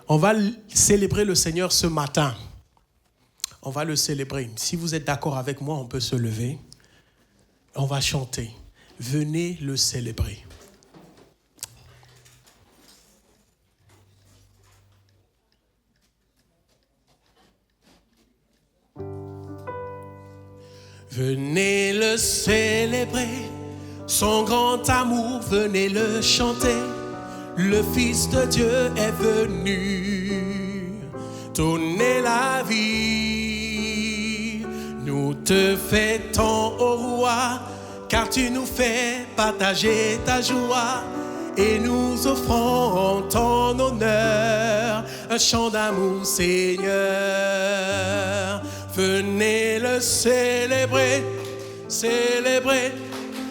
On va célébrer le Seigneur ce matin. On va le célébrer. Si vous êtes d'accord avec moi, on peut se lever. On va chanter. Venez le célébrer. Venez le célébrer, son grand amour, venez le chanter. Le Fils de Dieu est venu donner la vie. Nous te fêtons, ô roi, car tu nous fais partager ta joie. Et nous offrons en ton honneur un chant d'amour, Seigneur. Venez le célébrer, célébrer,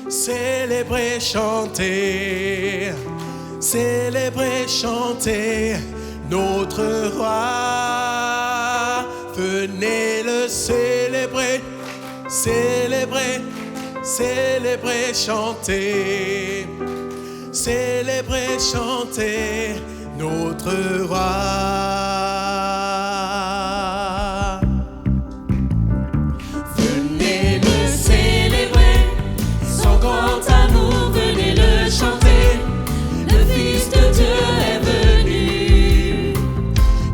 célébrer, chanter. Célébrer, chanter notre roi. Venez le célébrer, célébrer, célébrer, chanter. Célébrer, chanter notre roi. Venez le célébrer, son grand amour, venez le chanter. Le Fils de Dieu est venu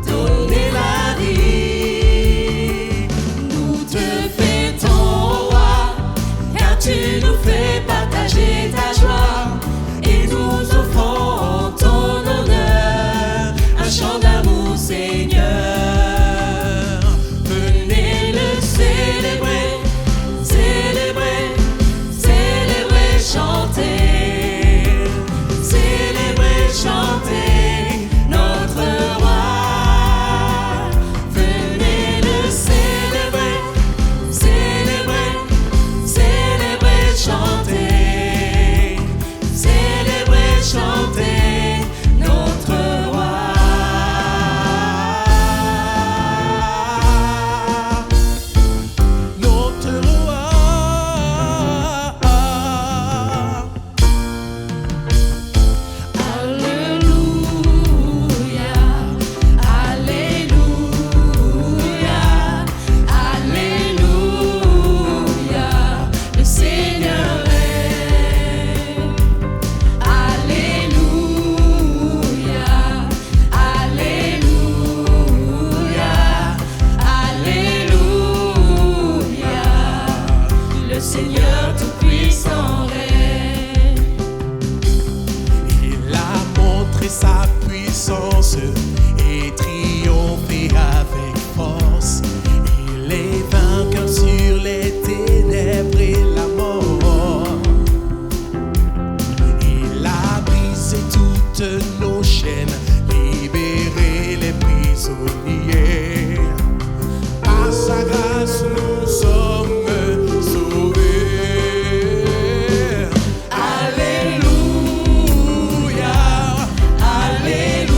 donner la vie. Nous te fêtons, roi, car tu nous fais partager ta joie. Et nous offrons en ton honneur un chant d'amour, Seigneur. Venez le célébrer, célébrer, célébrer, chanter. Chanter notre roi. Venez le célébrer, célébrer, célébrer, chanter. Célébrer, chanter notre roi. Notre roi. Seigneur tout-puissant règne. Il a montré sa puissance et triomphé avec force. Il est vainqueur sur les ténèbres et la mort. Il a brisé toutes nos chaînes, libéré les prisonniers. Par sa grâce nous sommes sauvés. Alléluia, Alléluia.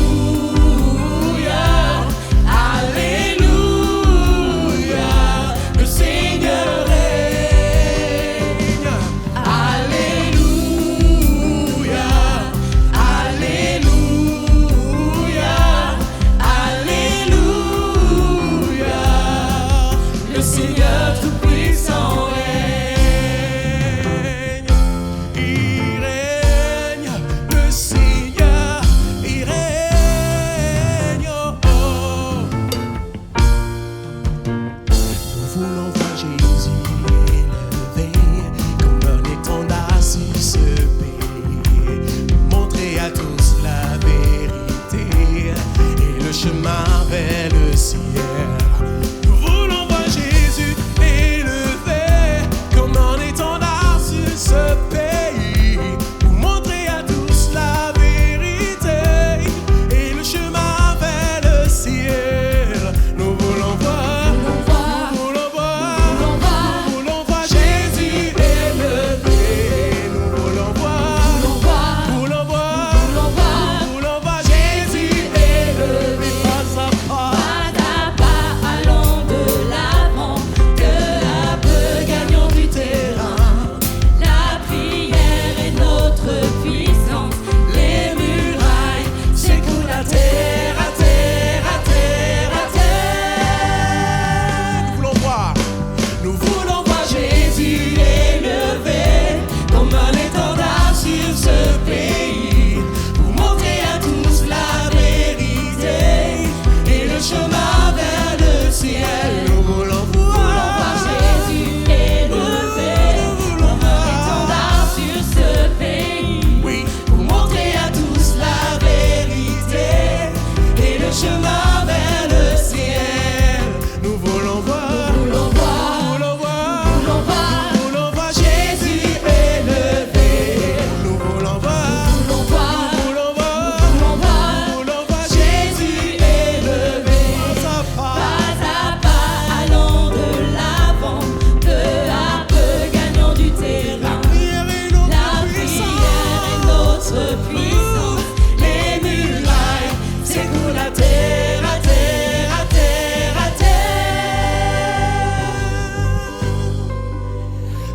puissance, les murailles s'écroulent à terre, à terre, à terre, à terre.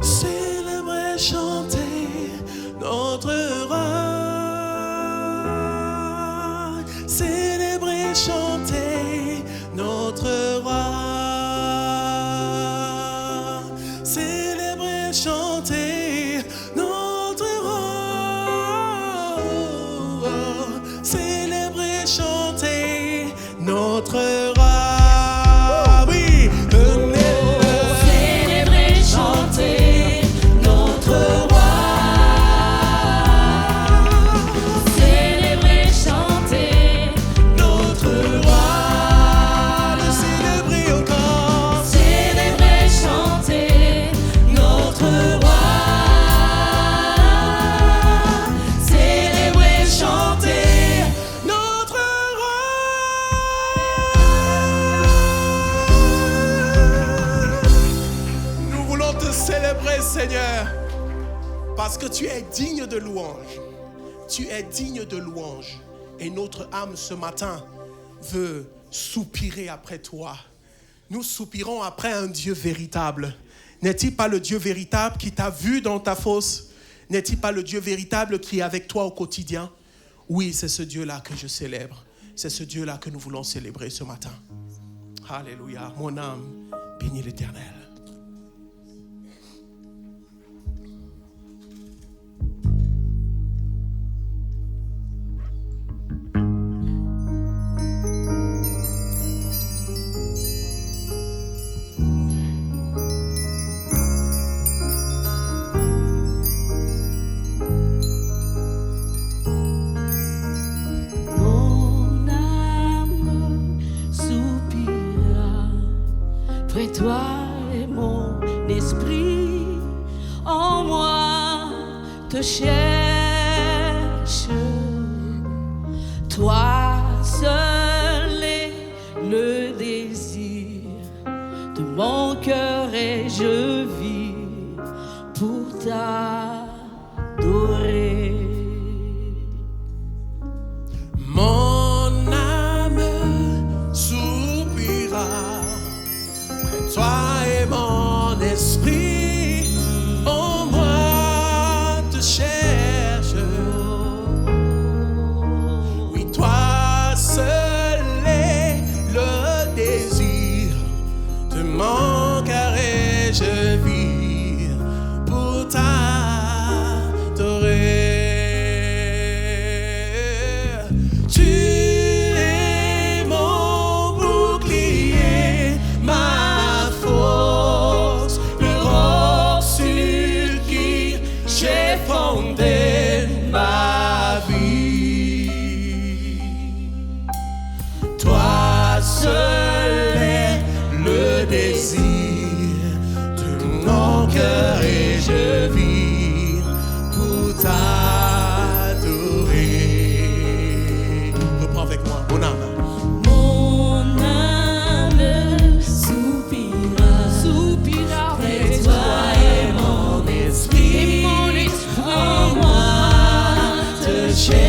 Célébrer, chanter notre roi. Célébrer, chanter notre roi. Célébrer, chanter notre roi. Célébrer, chanter notre roi. Oui, venez-le. Célébrer, chanter notre roi. Célébrer, chanter Notre roi, le célébrer encore. Célébrer, chanter notre roi. Célébrer, chanter Notre roi. Nous voulons te célébrer, Seigneur, parce que tu es digne de louange. Tu es digne de louange. Et notre âme ce matin veut soupirer après toi. Nous soupirons après un Dieu véritable. N'est-il pas le Dieu véritable qui t'a vu dans ta fosse? N'est-il pas le Dieu véritable qui est avec toi au quotidien? Oui, c'est ce Dieu-là que je célèbre. C'est ce Dieu-là que nous voulons célébrer ce matin. Alléluia. Mon âme bénit l'Éternel. Mon âme soupira près toi et mon esprit en moi te cherche. Toi seul est le désir de mon cœur et je vis pour t'adorer. Mon âme soupira près de toi et mon esprit en moi te cherche. Oui, toi seul est le désir de mon cœur et je vis pour t'adorer. Tu es mon bouclier, ma force, le roc sur qui j'ai fondé ma vie. Toi seul est le désir de mon cœur et je vis pour t'adorer. Reprends avec moi, mon âme. Mon âme soupira près de toi et mon esprit en moi te cherche.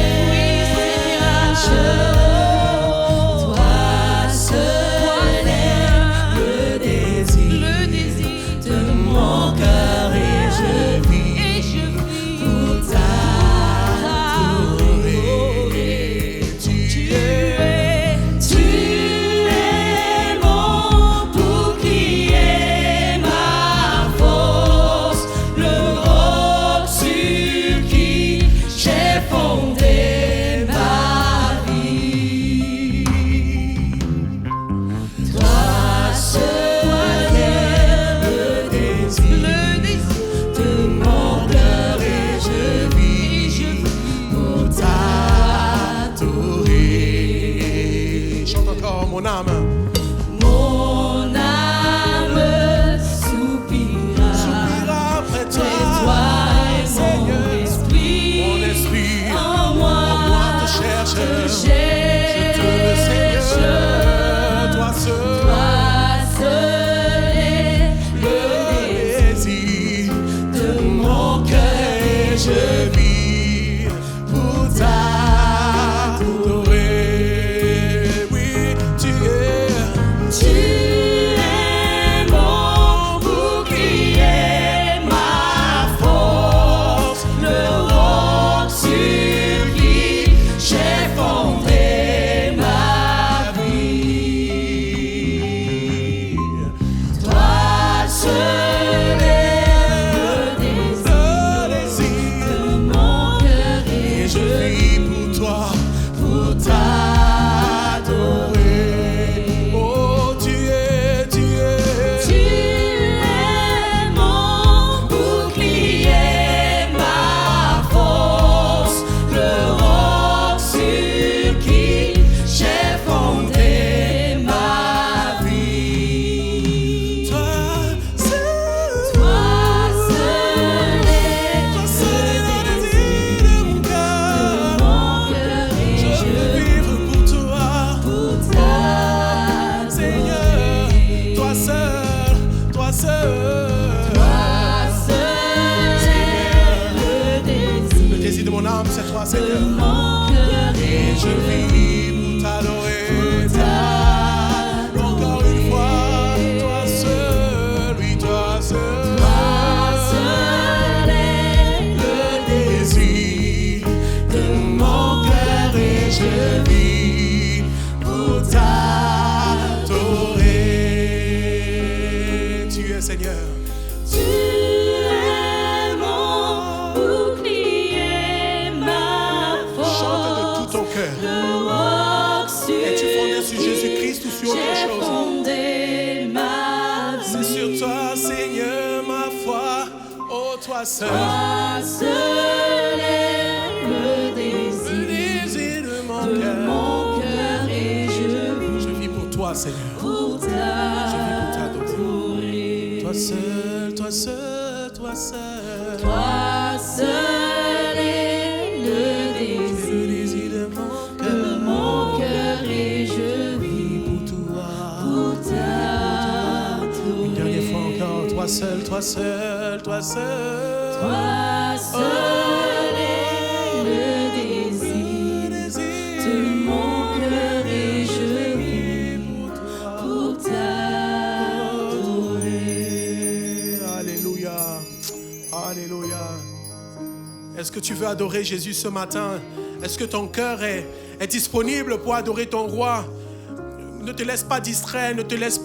Toi seul est le désir de mon cœur et je vis pour t'adorer. Tu es mon bouclier, ma force, le roc sur qui j'ai fondé ma vie. Toi seul est le désir de mon cœur et je vis pour t'adorer. Chante encore, mon âme. Mon âme soupira Soupira près de près de toi et Seigneur. mon esprit Mon esprit en moi te cherche. te Je te veux, Seigneur. cherche. Toi seul. Toi seul est le désir De mon cœur et je vis pour toi, pour t'adorer. Oh, tu es mon bouclier, ma force, le roc sur qui j'ai fondé ma vie. Toi seul est le désir de mon cœur et je veux vivre pour toi, Seigneur. Toi seul, toi seul. Le désir de mon âme, c'est toi, Seigneur. Et je vis pour t'adorer. Encore une fois, toi seul, oui, toi seul. Le désir de mon cœur et je vis pour t'adorer. Tu es Seigneur. Tu es mon bouclier, ma Chante de force, tout ton cœur. le roc sur Es-tu fondé sur Jésus-Christ ou sur autre j'ai chose? fondé ma C'est vie. sur toi, Seigneur, ma foi. Oh, toi seul. Toi seul est le Le désir désir de de mon cœur. mon cœur et Je vis pour toi, Seigneur. pour t'adorer. Toi seul, toi seul, toi seul. Toi seul est le Le désir désir de de mon mon cœur et je vis pour toi. pour Une dernière fois t'adorer. encore. Toi seul, toi seul, toi seul. Toi seul est le désir Le désir de mon cœur et je vis pour toi. pour t'adorer. Alléluia. Alléluia. Est-ce que tu veux adorer Jésus ce matin? Est-ce que ton cœur est disponible pour adorer ton roi? Ne te laisse pas distraire, ne te laisse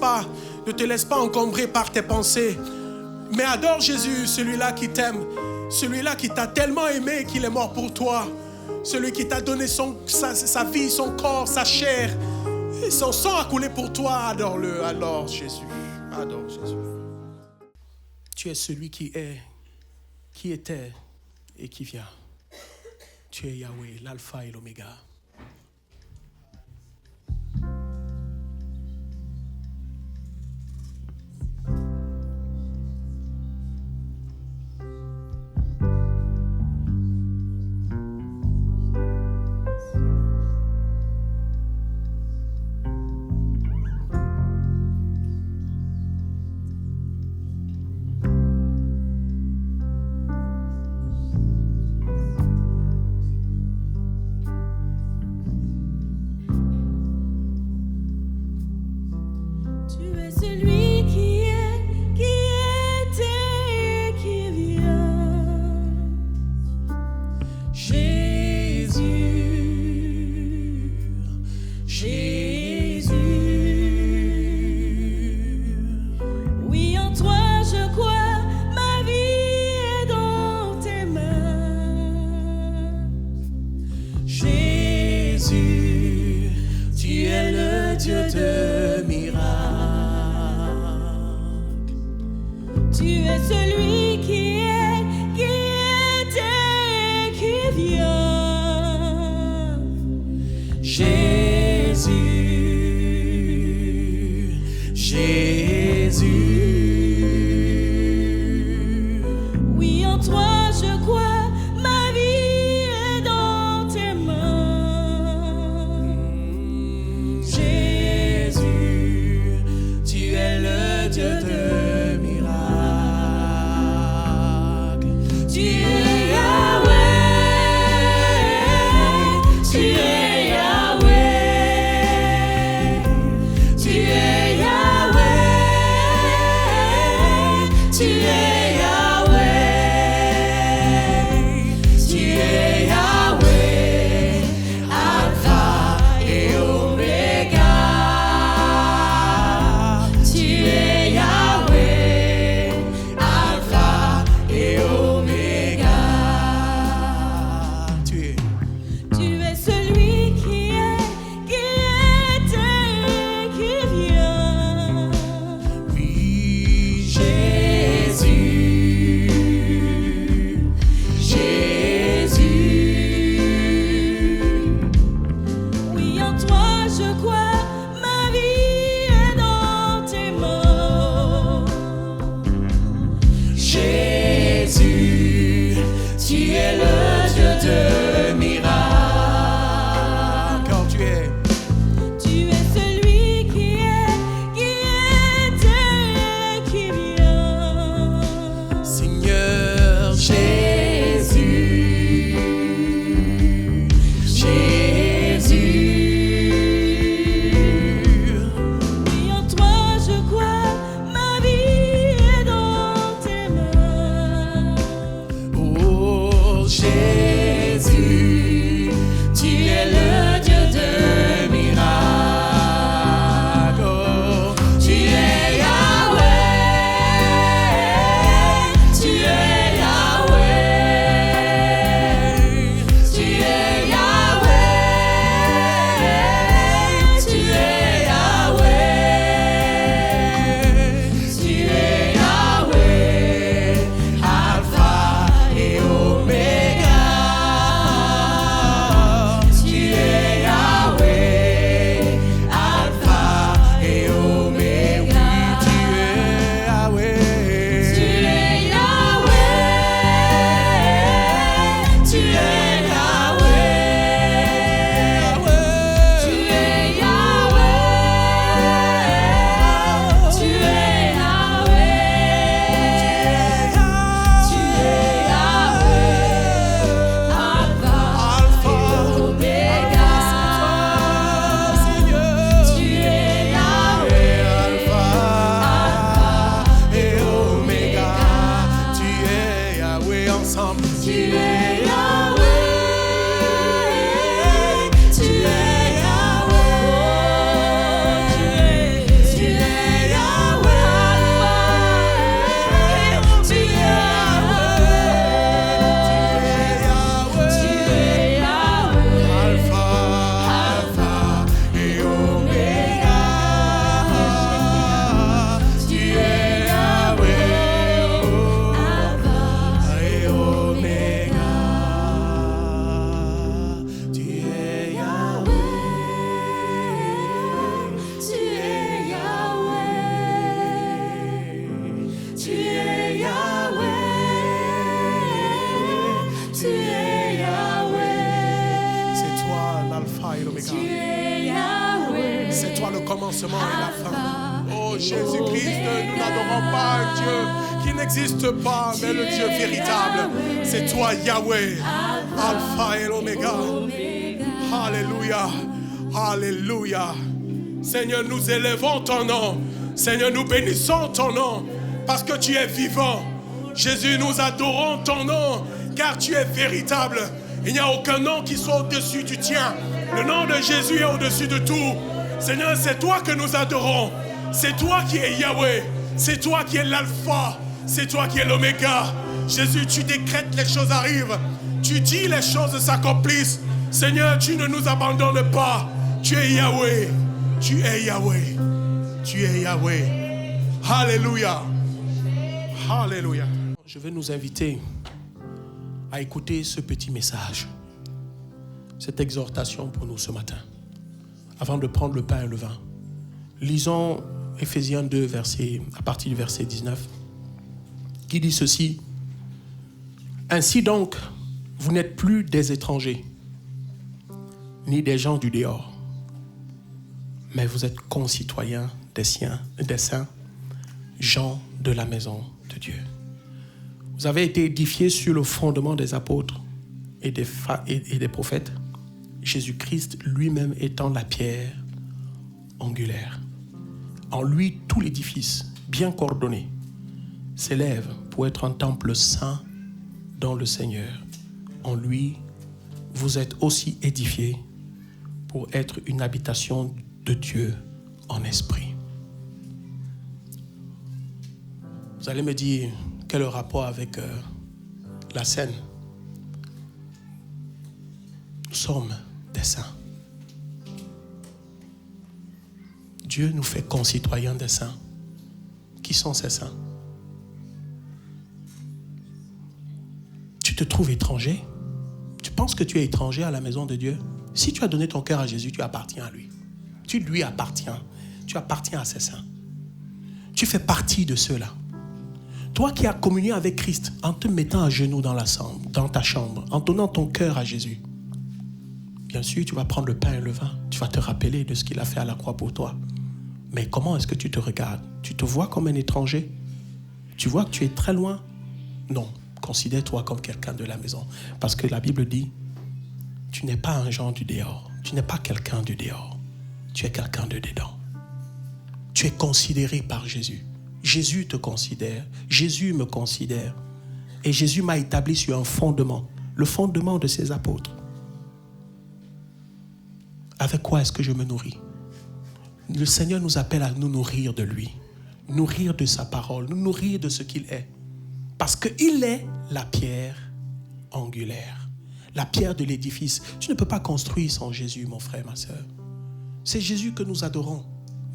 pas encombrer par tes pensées. Mais adore Jésus, celui-là qui t'aime, celui-là qui t'a tellement aimé qu'il est mort pour toi, celui qui t'a donné sa vie, son corps, sa chair, et son sang a coulé pour toi. Adore-le, adore Jésus, adore Jésus. Tu es celui qui est, qui était et qui vient. Tu es Yahweh, l'alpha et l'oméga. Tu es celui qui est, qui était et qui vient. Jésus, Jésus. Oui, en toi je crois, ma vie est dans tes mains. Jésus, tu es le Dieu de miracles. Tu es celui qui est, qui était et qui vient. Jésus, Jésus. Oui, en toi je crois, ma vie est dans tes mains. Jésus, tu es le Dieu de miracles. Tu es Yahweh, tu es Yahweh. l'oméga. Tu es Yahweh. C'est toi le commencement et la fin. Oh Jésus-Christ, nous n'adorons pas un Dieu qui n'existe pas, mais le Dieu véritable. C'est toi Yahweh, Alpha et l'oméga. Alléluia, alléluia. Seigneur, nous élevons ton nom. Seigneur, nous bénissons ton nom parce que tu es vivant. Jésus, nous adorons ton nom car tu es véritable. Il n'y a aucun nom qui soit au-dessus du tien. Le nom de Jésus est au-dessus de tout. Seigneur, c'est toi que nous adorons. C'est toi qui es Yahweh. C'est toi qui es l'alpha. C'est toi qui es l'oméga. Jésus, tu décrètes, les choses arrivent. Tu dis, les choses s'accomplissent. Seigneur, tu ne nous abandonnes pas. Tu es Yahweh. Tu es Yahweh. Tu es Yahweh. Alléluia. Alléluia. Je vais nous inviter à écouter ce petit message, cette exhortation pour nous ce matin. Avant de prendre le pain et le vin, lisons Éphésiens 2, à partir du verset 19, qui dit ceci. Ainsi donc, vous n'êtes plus des étrangers, ni des gens du dehors, mais vous êtes concitoyens des saints, gens de la maison de Dieu. Vous avez été édifiés sur le fondement des apôtres et des prophètes, Jésus-Christ lui-même étant la pierre angulaire. En lui, tout l'édifice, bien coordonné, s'élève pour être un temple saint dans le Seigneur. En lui, vous êtes aussi édifiés pour être une habitation de Dieu en esprit. Vous allez me dire, quel est le rapport avec la scène? Nous sommes des saints. Dieu nous fait concitoyens des saints. Qui sont ces saints? Tu te trouves étranger? Tu penses que tu es étranger à la maison de Dieu? Si tu as donné ton cœur à Jésus, tu appartiens à lui. Tu lui appartiens. Tu appartiens à ces saints. Tu fais partie de ceux-là. Toi qui as communié avec Christ en te mettant à genoux dans ta chambre, en donnant ton cœur à Jésus, bien sûr, tu vas prendre le pain et le vin. Tu vas te rappeler de ce qu'il a fait à la croix pour toi. Mais comment est-ce que tu te regardes? Tu te vois comme un étranger? Tu vois que tu es très loin? Non, considère-toi comme quelqu'un de la maison. Parce que la Bible dit, tu n'es pas un gens du dehors. Tu n'es pas quelqu'un du dehors. Tu es quelqu'un de dedans. Tu es considéré par Jésus. Jésus te considère, Jésus me considère. Et Jésus m'a établi sur un fondement, le fondement de ses apôtres. Avec quoi est-ce que je me nourris? Le Seigneur nous appelle à nous nourrir de lui, nourrir de sa parole, nous nourrir de ce qu'il est. Parce qu'il est la pierre angulaire, la pierre de l'édifice. Tu ne peux pas construire sans Jésus, mon frère, ma soeur. C'est Jésus que nous adorons,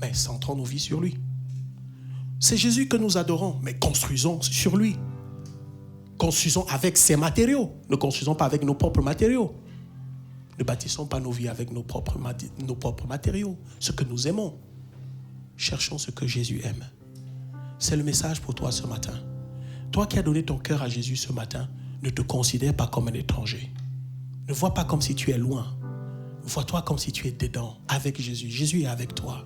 mais centrons nos vies sur lui. C'est Jésus que nous adorons, mais construisons sur lui. Construisons avec ses matériaux. Ne construisons pas avec nos propres matériaux. Ne bâtissons pas nos vies avec nos propres matériaux. Ce que nous aimons. Cherchons ce que Jésus aime. C'est le message pour toi ce matin. Toi qui as donné ton cœur à Jésus ce matin, ne te considère pas comme un étranger. Ne vois pas comme si tu es loin. Vois-toi comme si tu es dedans, avec Jésus. Jésus est avec toi.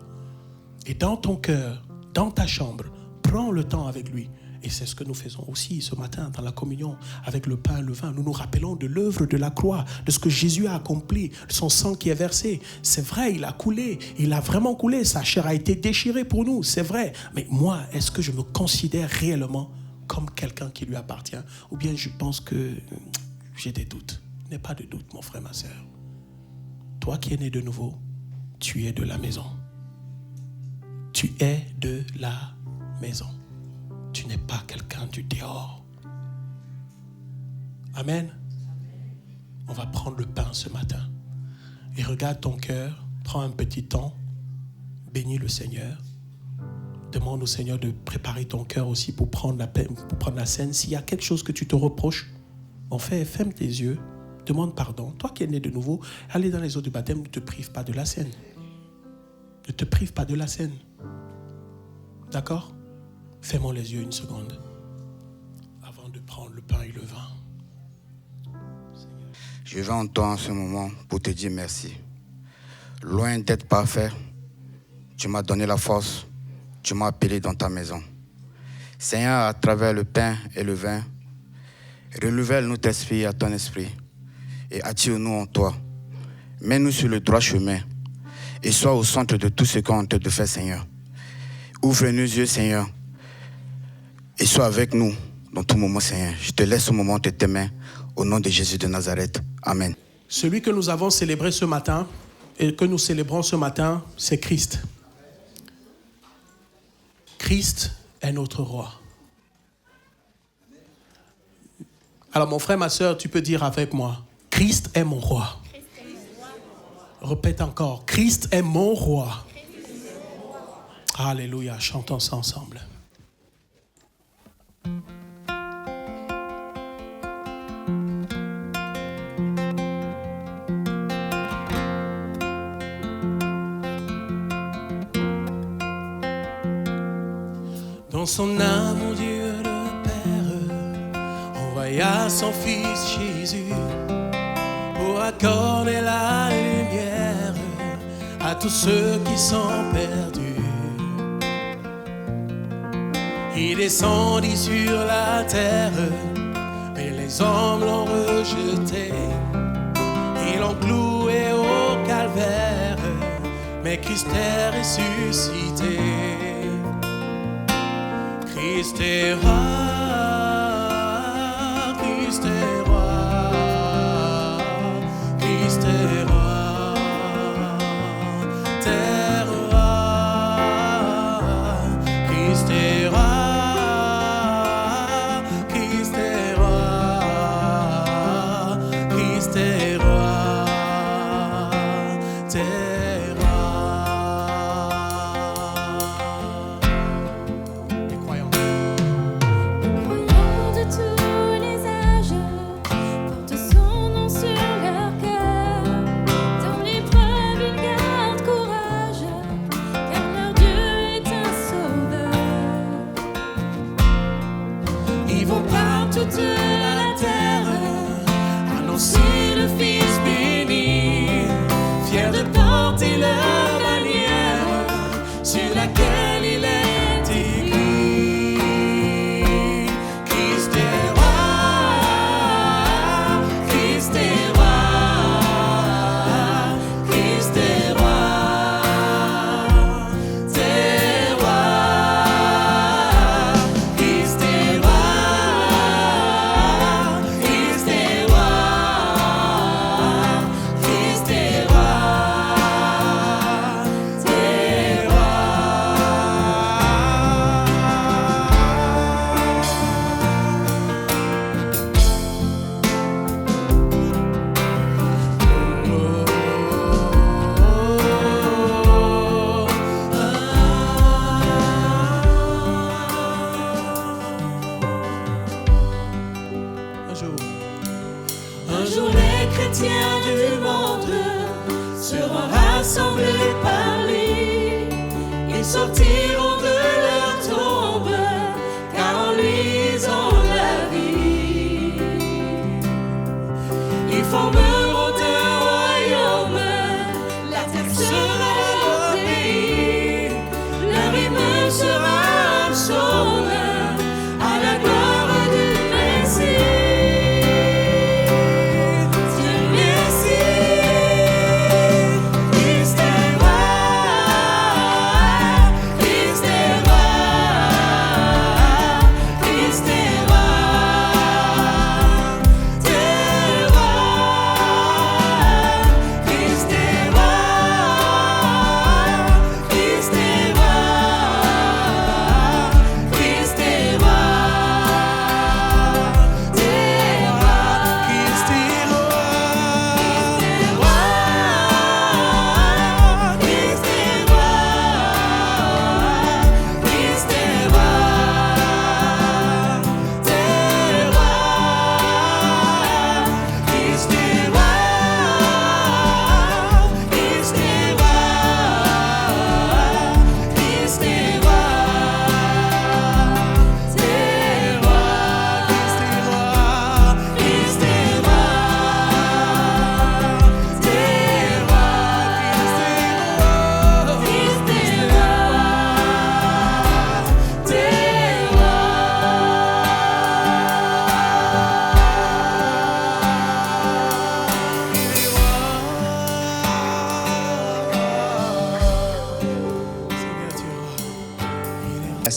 Et dans ton cœur, dans ta chambre, prends le temps avec lui. Et c'est ce que nous faisons aussi ce matin dans la communion avec le pain et le vin. Nous nous rappelons de l'œuvre de la croix, de ce que Jésus a accompli, de son sang qui est versé. C'est vrai, il a coulé, il a vraiment coulé, sa chair a été déchirée pour nous, c'est vrai. Mais moi, est-ce que je me considère réellement comme quelqu'un qui lui appartient? Ou bien je pense que j'ai des doutes? N'aie pas de doute, mon frère, ma soeur. Toi qui es né de nouveau, tu es de la maison. Tu es de la maison. Tu n'es pas quelqu'un du dehors. Amen. On va prendre le pain ce matin. Et regarde ton cœur. Prends un petit temps. Bénis le Seigneur. Demande au Seigneur de préparer ton cœur aussi pour prendre la scène. S'il y a quelque chose que tu te reproches, ferme tes yeux. Demande pardon. Toi qui es né de nouveau, allez dans les eaux du baptême. Ne te prive pas de la scène. Ne te prive pas de la scène. D'accord? Fermons les yeux une seconde avant de prendre le pain et le vin. Je vais en toi en ce moment pour te dire merci. Loin d'être parfait, tu m'as donné la force, tu m'as appelé dans ta maison. Seigneur, à travers le pain et le vin, renouvelle notre esprit à ton esprit et attire-nous en toi. Mets-nous sur le droit chemin et sois au centre de tout ce qu'on te fait, Seigneur. Ouvre nos yeux, Seigneur, et sois avec nous dans tout moment, Seigneur. Je te laisse au moment de tes mains, au nom de Jésus de Nazareth. Amen. Celui que nous avons célébré ce matin et que nous célébrons ce matin, c'est Christ. Christ est notre roi. Alors mon frère, ma soeur, tu peux dire avec moi, Christ est mon roi. Répète encore, Christ est mon roi. Alléluia, chantons ça ensemble. Dans son amour, Dieu le Père envoya son Fils Jésus pour accorder la lumière à tous ceux qui sont perdus. Il descendit sur la terre, mais les hommes l'ont rejeté. Ils l'ont cloué au calvaire, mais Christ est ressuscité. Christ est roi, Christ est roi, Christ est roi, t'es roi, Christ est roi, Christ est roi, Christ est roi, t'es sortiront de leur tombe, car en lui ils ont la vie. Ils formeront un royaume, la terre sera leur pays, leur hymne sera un psaume à la gloire du Messie. Christ est roi, Christ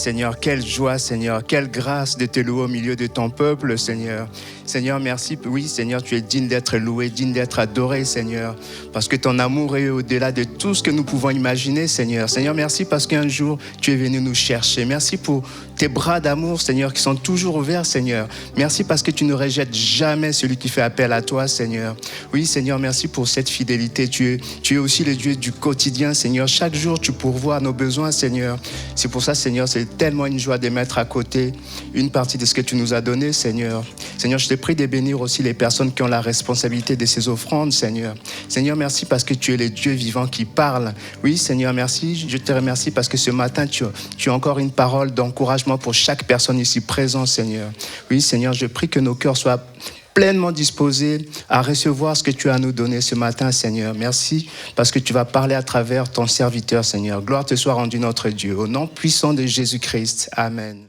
Seigneur, quelle joie, Seigneur, quelle grâce de te louer au milieu de ton peuple, Seigneur. Seigneur, merci. Oui, Seigneur, tu es digne d'être loué, digne d'être adoré, Seigneur, parce que ton amour est au-delà de tout ce que nous pouvons imaginer, Seigneur. Seigneur, merci parce qu'un jour, tu es venu nous chercher. Merci pour tes bras d'amour, Seigneur, qui sont toujours ouverts, Seigneur. Merci parce que tu ne rejettes jamais celui qui fait appel à toi, Seigneur. Oui, Seigneur, merci pour cette fidélité. Tu es aussi le Dieu du quotidien, Seigneur. Chaque jour, tu pourvois nos besoins, Seigneur. C'est pour ça, Seigneur, c'est tellement une joie de mettre à côté une partie de ce que tu nous as donné, Seigneur. Seigneur, je te prie de bénir aussi les personnes qui ont la responsabilité de ces offrandes, Seigneur. Seigneur, merci parce que tu es le Dieu vivant qui parle. Oui, Seigneur, merci. Je te remercie parce que ce matin, tu as encore une parole d'encouragement pour chaque personne ici présente, Seigneur. Oui, Seigneur, je prie que nos cœurs soient pleinement disposés à recevoir ce que tu as à nous donner ce matin, Seigneur. Merci parce que tu vas parler à travers ton serviteur, Seigneur. Gloire te soit rendue, notre Dieu. Au nom puissant de Jésus-Christ. Amen.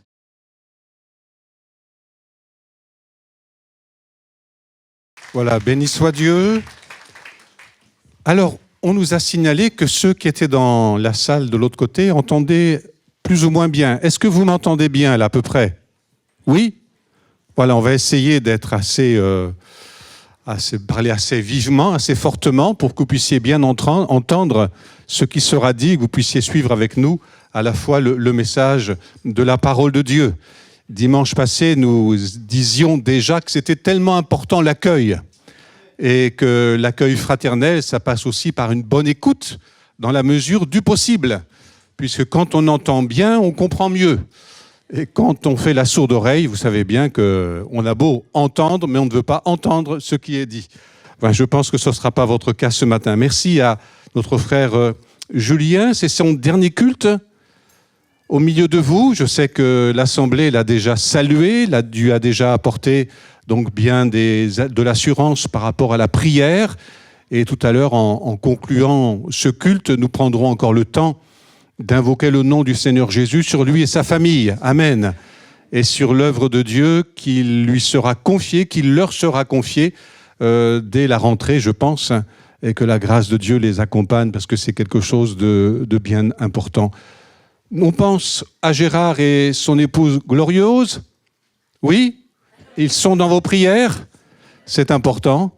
Voilà, béni soit Dieu. Alors, on nous a signalé que ceux qui étaient dans la salle de l'autre côté entendaient plus ou moins bien. Est-ce que vous m'entendez bien, là, à peu près? Oui? Voilà, on va essayer d'être parler assez vivement, assez fortement, pour que vous puissiez bien entendre ce qui sera dit, que vous puissiez suivre avec nous à la fois le message de la parole de Dieu. Dimanche passé, nous disions déjà que c'était tellement important l'accueil, et que l'accueil fraternel, ça passe aussi par une bonne écoute, dans la mesure du possible, puisque quand on entend bien, on comprend mieux. Et quand on fait la sourde oreille, vous savez bien qu'on a beau entendre, mais on ne veut pas entendre ce qui est dit. Enfin, je pense que ce ne sera pas votre cas ce matin. Merci à notre frère Julien. C'est son dernier culte au milieu de vous. Je sais que l'Assemblée l'a déjà salué, lui a déjà apporté donc bien de l'assurance par rapport à la prière. Et tout à l'heure, en concluant ce culte, nous prendrons encore le temps d'invoquer le nom du Seigneur Jésus sur lui et sa famille. Amen. Et sur l'œuvre de Dieu qui lui sera confiée, qui leur sera confiée dès la rentrée, je pense, et que la grâce de Dieu les accompagne parce que c'est quelque chose de bien important. On pense à Gérard et son épouse Gloriose. Oui, ils sont dans vos prières. C'est important.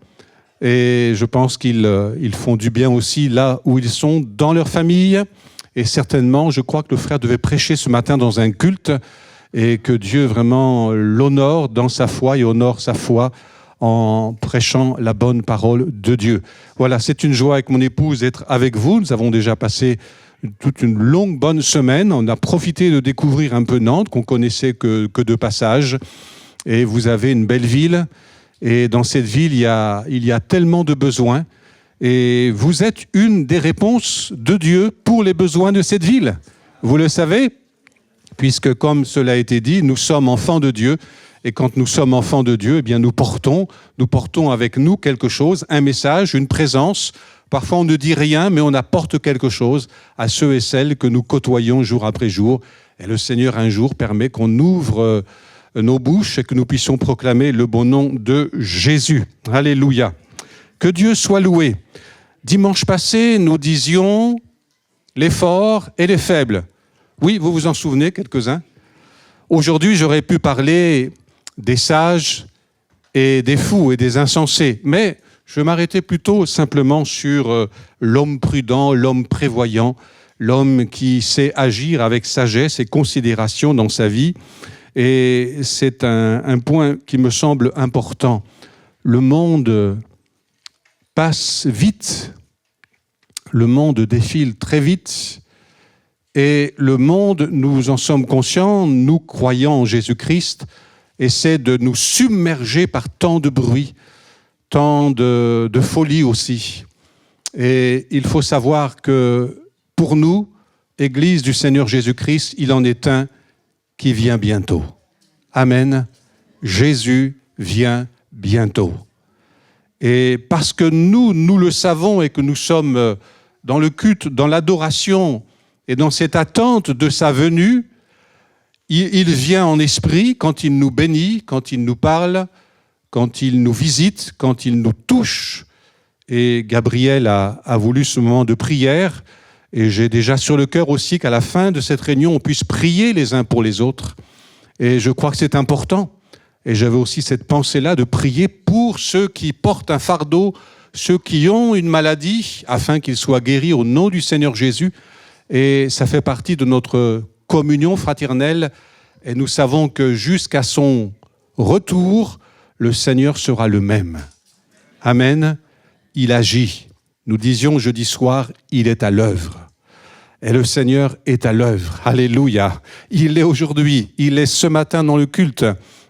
Et je pense qu'ils font du bien aussi là où ils sont, dans leur famille. Et certainement, je crois que le frère devait prêcher ce matin dans un culte et que Dieu vraiment l'honore dans sa foi et honore sa foi en prêchant la bonne parole de Dieu. Voilà, c'est une joie avec mon épouse d'être avec vous. Nous avons déjà passé toute une longue, bonne semaine. On a profité de découvrir un peu Nantes, qu'on connaissait que de passage. Et vous avez une belle ville. Et dans cette ville, il y a tellement de besoins. Et vous êtes une des réponses de Dieu pour les besoins de cette ville. Vous le savez, puisque comme cela a été dit, nous sommes enfants de Dieu. Et quand nous sommes enfants de Dieu, eh bien nous portons avec nous quelque chose, un message, une présence. Parfois on ne dit rien, mais on apporte quelque chose à ceux et celles que nous côtoyons jour après jour. Et le Seigneur un jour permet qu'on ouvre nos bouches et que nous puissions proclamer le bon nom de Jésus. Alléluia. Que Dieu soit loué. Dimanche passé, nous disions les forts et les faibles. Oui, vous vous en souvenez, quelques-uns. Aujourd'hui, j'aurais pu parler des sages et des fous et des insensés, mais je m'arrêtais plutôt simplement sur l'homme prudent, l'homme prévoyant, l'homme qui sait agir avec sagesse et considération dans sa vie. Et c'est un point qui me semble important. Le monde passe vite, le monde défile très vite, et le monde, nous en sommes conscients, nous croyants en Jésus-Christ, essaie de nous submerger par tant de bruit, tant de folie aussi. Et il faut savoir que pour nous, Église du Seigneur Jésus-Christ, il en est un qui vient bientôt. Amen. Jésus vient bientôt. Et parce que nous le savons et que nous sommes dans le culte, dans l'adoration et dans cette attente de sa venue, il vient en esprit quand il nous bénit, quand il nous parle, quand il nous visite, quand il nous touche. Et Gabriel a voulu ce moment de prière Et j'ai déjà sur le cœur aussi qu'à la fin de cette réunion, on puisse prier les uns pour les autres. Et je crois que c'est important. Et j'avais aussi cette pensée-là de prier pour ceux qui portent un fardeau, ceux qui ont une maladie, afin qu'ils soient guéris au nom du Seigneur Jésus. Et ça fait partie de notre communion fraternelle. Et nous savons que jusqu'à son retour, le Seigneur sera le même. Amen. Il agit. Nous disions jeudi soir, il est à l'œuvre. Et le Seigneur est à l'œuvre. Alléluia. Il est aujourd'hui. Il est ce matin dans le culte.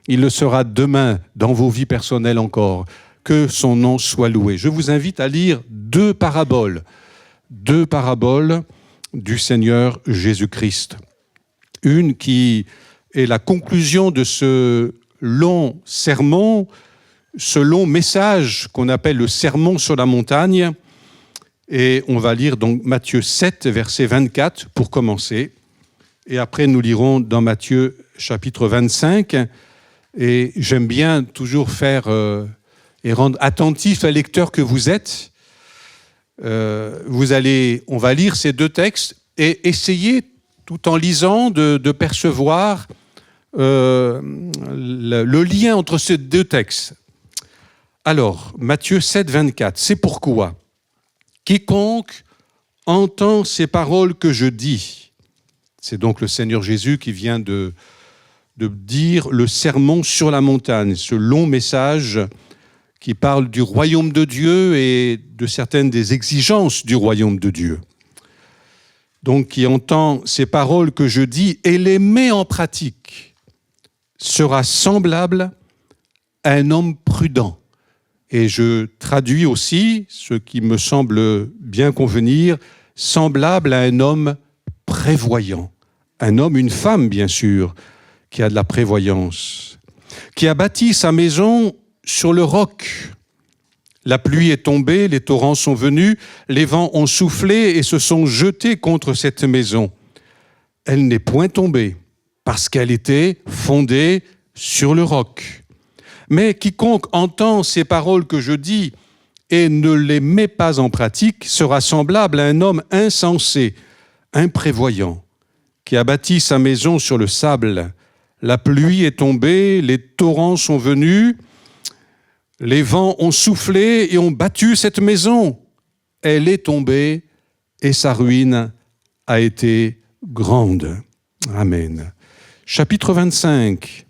Il le sera demain dans vos vies personnelles encore. Que son nom soit loué. Je vous invite à lire deux paraboles du Seigneur Jésus-Christ. Une qui est la conclusion de ce long sermon, ce long message qu'on appelle le sermon sur la montagne. Et on va lire donc Matthieu 7, verset 24 pour commencer. Et après, nous lirons dans Matthieu chapitre 25. Et j'aime bien toujours faire et rendre attentif à lecteur que vous êtes. On va lire ces deux textes et essayer, tout en lisant, de percevoir le lien entre ces deux textes. Alors, Matthieu 7, 24, c'est pourquoi quiconque entend ces paroles que je dis, c'est donc le Seigneur Jésus qui vient de dire le sermon sur la montagne, ce long message qui parle du royaume de Dieu et de certaines des exigences du royaume de Dieu. Donc, qui entend ces paroles que je dis et les met en pratique, sera semblable à un homme prudent. Et je traduis aussi, ce qui me semble bien convenir, semblable à un homme prévoyant. Un homme, une femme, bien sûr, qui a de la prévoyance, qui a bâti sa maison sur le roc. La pluie est tombée, les torrents sont venus, les vents ont soufflé et se sont jetés contre cette maison. Elle n'est point tombée, parce qu'elle était fondée sur le roc. Mais quiconque entend ces paroles que je dis et ne les met pas en pratique sera semblable à un homme insensé, imprévoyant, qui a bâti sa maison sur le sable. La pluie est tombée, les torrents sont venus, les vents ont soufflé et ont battu cette maison. Elle est tombée et sa ruine a été grande. Amen. Chapitre 25.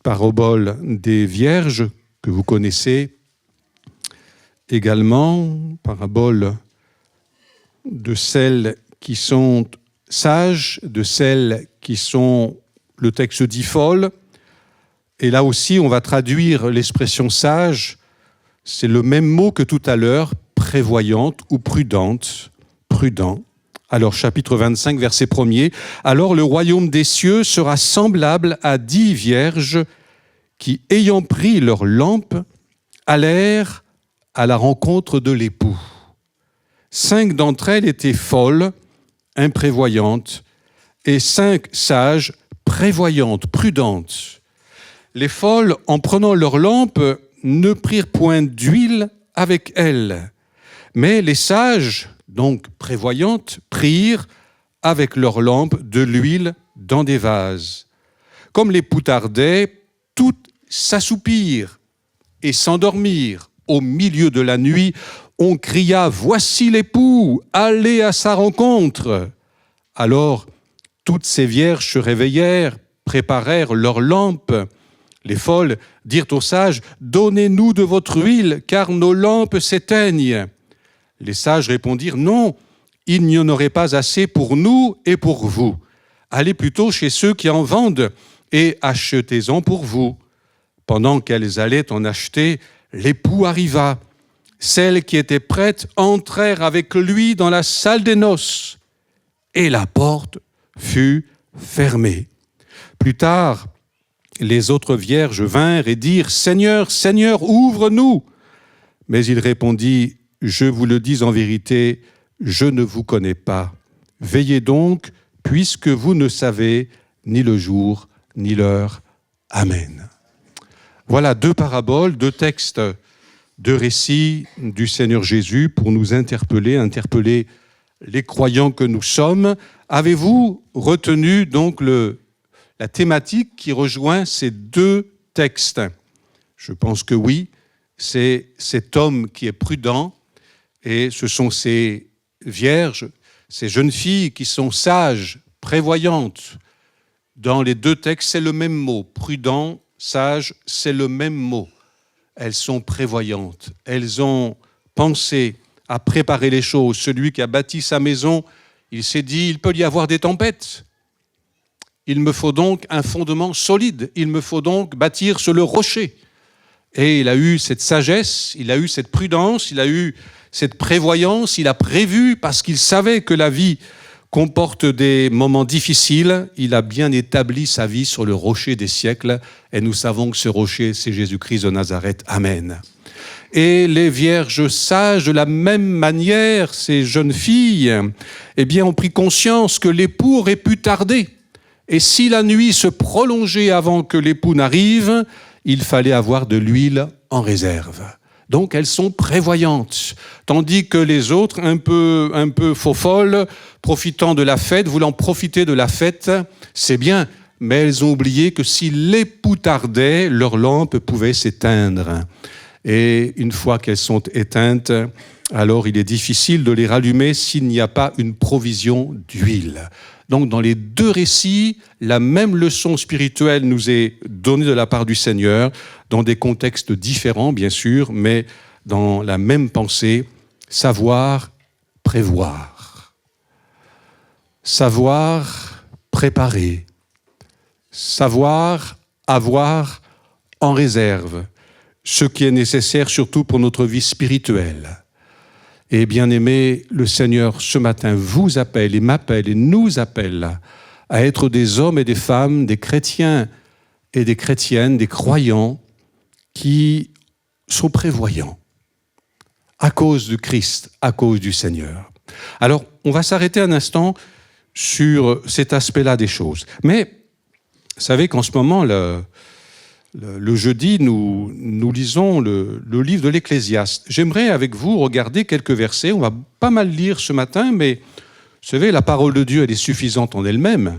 Parabole des vierges, que vous connaissez également, parabole de celles qui sont sages, de celles qui sont, le texte dit, folles. Et là aussi, on va traduire l'expression sage, c'est le même mot que tout à l'heure, prévoyante ou prudente, prudent. Alors, chapitre 25, verset 1er. « Alors le royaume des cieux sera semblable à 10 vierges qui, ayant pris leur lampe, allèrent à la rencontre de l'époux. 5 d'entre elles étaient folles, imprévoyantes, et 5 sages, prévoyantes, prudentes. Les folles, en prenant leur lampe, ne prirent point d'huile avec elles, mais les sages, donc prévoyantes, prirent avec leur lampe de l'huile dans des vases. Comme l'époux tardait, toutes s'assoupirent et s'endormirent. Au milieu de la nuit, on cria « Voici l'époux, allez à sa rencontre !» Alors, toutes ces vierges se réveillèrent, préparèrent leurs lampes. Les folles dirent aux sages « Donnez-nous de votre huile, car nos lampes s'éteignent. » Les sages répondirent « Non, il n'y en aurait pas assez pour nous et pour vous. Allez plutôt chez ceux qui en vendent et achetez-en pour vous. » Pendant qu'elles allaient en acheter, l'époux arriva. Celles qui étaient prêtes entrèrent avec lui dans la salle des noces, et la porte fut fermée. Plus tard, les autres vierges vinrent et dirent « Seigneur, Seigneur, ouvre-nous !» Mais il répondit « Je vous le dis en vérité, je ne vous connais pas. Veillez donc, puisque vous ne savez ni le jour ni l'heure. Amen. » Voilà 2 paraboles, 2 textes de récits du Seigneur Jésus pour nous interpeller les croyants que nous sommes. Avez-vous retenu donc la thématique qui rejoint ces deux textes? Je pense que oui. C'est cet homme qui est prudent et ce sont ces vierges, ces jeunes filles qui sont sages, prévoyantes. Dans les deux textes, c'est le même mot. Prudent, sage, c'est le même mot. Elles sont prévoyantes. Elles ont pensé à préparer les choses. Celui qui a bâti sa maison, il s'est dit, il peut y avoir des tempêtes. Il me faut donc un fondement solide. Il me faut donc bâtir sur le rocher. Et il a eu cette sagesse, il a eu cette prudence, il a eu cette prévoyance, il a prévu, parce qu'il savait que la vie comporte des moments difficiles, il a bien établi sa vie sur le rocher des siècles, et nous savons que ce rocher, c'est Jésus-Christ de Nazareth. Amen. Et les vierges sages, de la même manière, ces jeunes filles, eh bien, ont pris conscience que l'époux aurait pu tarder. Et si la nuit se prolongeait avant que l'époux n'arrive, il fallait avoir de l'huile en réserve. Donc elles sont prévoyantes, tandis que les autres, un peu faux-folles, profitant de la fête, voulant profiter de la fête, c'est bien, mais elles ont oublié que si l'époux tardait, leur lampe pouvait s'éteindre. Et une fois qu'elles sont éteintes, alors il est difficile de les rallumer s'il n'y a pas une provision d'huile. Donc dans les deux récits, la même leçon spirituelle nous est donnée de la part du Seigneur, dans des contextes différents bien sûr, mais dans la même pensée, savoir prévoir, savoir préparer, savoir avoir en réserve ce qui est nécessaire surtout pour notre vie spirituelle. Et bien-aimés, le Seigneur, ce matin, vous appelle et m'appelle et nous appelle à être des hommes et des femmes, des chrétiens et des chrétiennes, des croyants qui sont prévoyants à cause du Christ, à cause du Seigneur. Alors, on va s'arrêter un instant sur cet aspect-là des choses. Mais, vous savez qu'en ce moment, le jeudi, nous lisons le livre de l'Ecclésiaste. J'aimerais avec vous regarder quelques versets. On va pas mal lire ce matin, mais vous savez, la parole de Dieu, elle est suffisante en elle-même.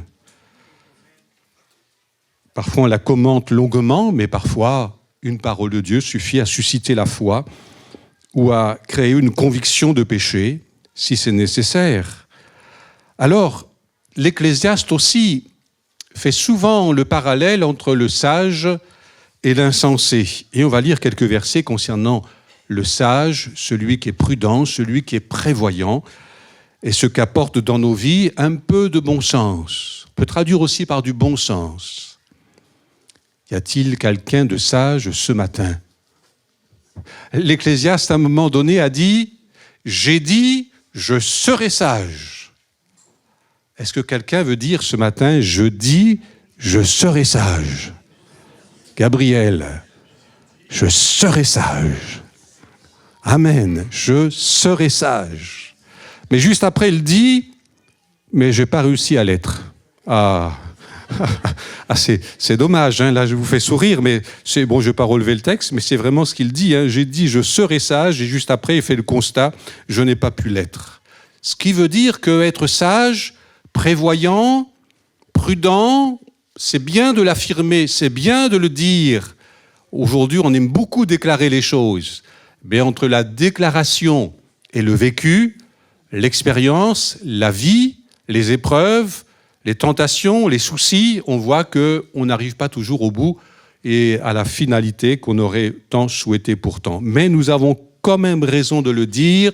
Parfois, on la commente longuement, mais parfois, une parole de Dieu suffit à susciter la foi ou à créer une conviction de péché, si c'est nécessaire. Alors, l'Ecclésiaste aussi fait souvent le parallèle entre le sage et l'insensé. Et on va lire quelques versets concernant le sage, celui qui est prudent, celui qui est prévoyant, et ce qu'apporte dans nos vies un peu de bon sens. On peut traduire aussi par du bon sens. Y a-t-il quelqu'un de sage ce matin? L'Ecclésiaste, à un moment donné, a dit « J'ai dit, je serai sage ». Est-ce que quelqu'un veut dire ce matin « Je dis, je serai sage » Gabriel, je serai sage. Amen, je serai sage. Mais juste après, il dit, mais je n'ai pas réussi à l'être. Ah, c'est dommage, hein, là je vous fais sourire, mais c'est bon, je ne vais pas relever le texte, mais c'est vraiment ce qu'il dit. Hein. J'ai dit, je serai sage, et juste après, il fait le constat, je n'ai pas pu l'être. Ce qui veut dire qu'être sage, prévoyant, prudent, c'est bien de l'affirmer, c'est bien de le dire. Aujourd'hui, on aime beaucoup déclarer les choses. Mais entre la déclaration et le vécu, l'expérience, la vie, les épreuves, les tentations, les soucis, on voit qu'on n'arrive pas toujours au bout et à la finalité qu'on aurait tant souhaité pourtant. Mais nous avons quand même raison de le dire,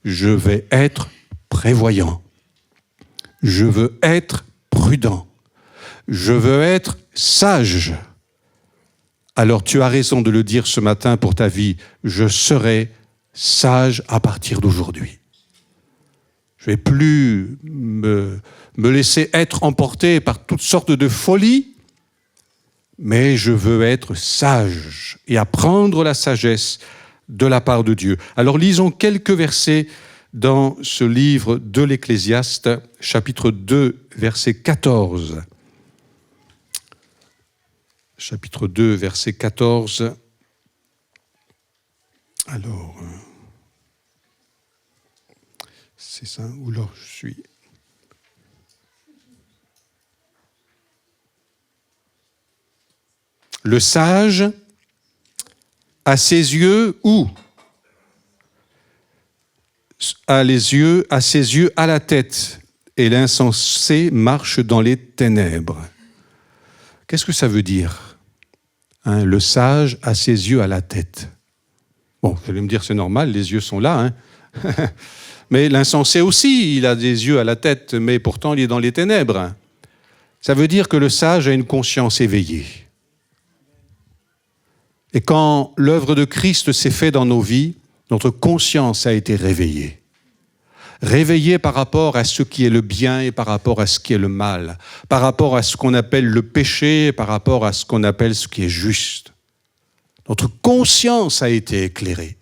je vais être prévoyant. Je veux être prudent. Je veux être sage. Alors tu as raison de le dire ce matin pour ta vie. Je serai sage à partir d'aujourd'hui. Je ne vais plus me laisser être emporté par toutes sortes de folies, mais je veux être sage et apprendre la sagesse de la part de Dieu. Alors lisons quelques versets dans ce livre de l'Ecclésiaste, chapitre 2, verset 14. Chapitre 2, verset 14. Alors, C'est ça, où là je suis. Le sage a ses yeux où? A ses yeux à la tête, et l'insensé marche dans les ténèbres. Qu'est-ce que ça veut dire? Le sage a ses yeux à la tête. Bon, vous allez me dire, c'est normal, les yeux sont là. Mais l'insensé aussi, il a des yeux à la tête, mais pourtant il est dans les ténèbres. Ça veut dire que le sage a une conscience éveillée. Et quand l'œuvre de Christ s'est faite dans nos vies, notre conscience a été réveillée. Réveillée par rapport à ce qui est le bien et par rapport à ce qui est le mal, par rapport à ce qu'on appelle le péché et par rapport à ce qu'on appelle ce qui est juste. Notre conscience a été éclairée.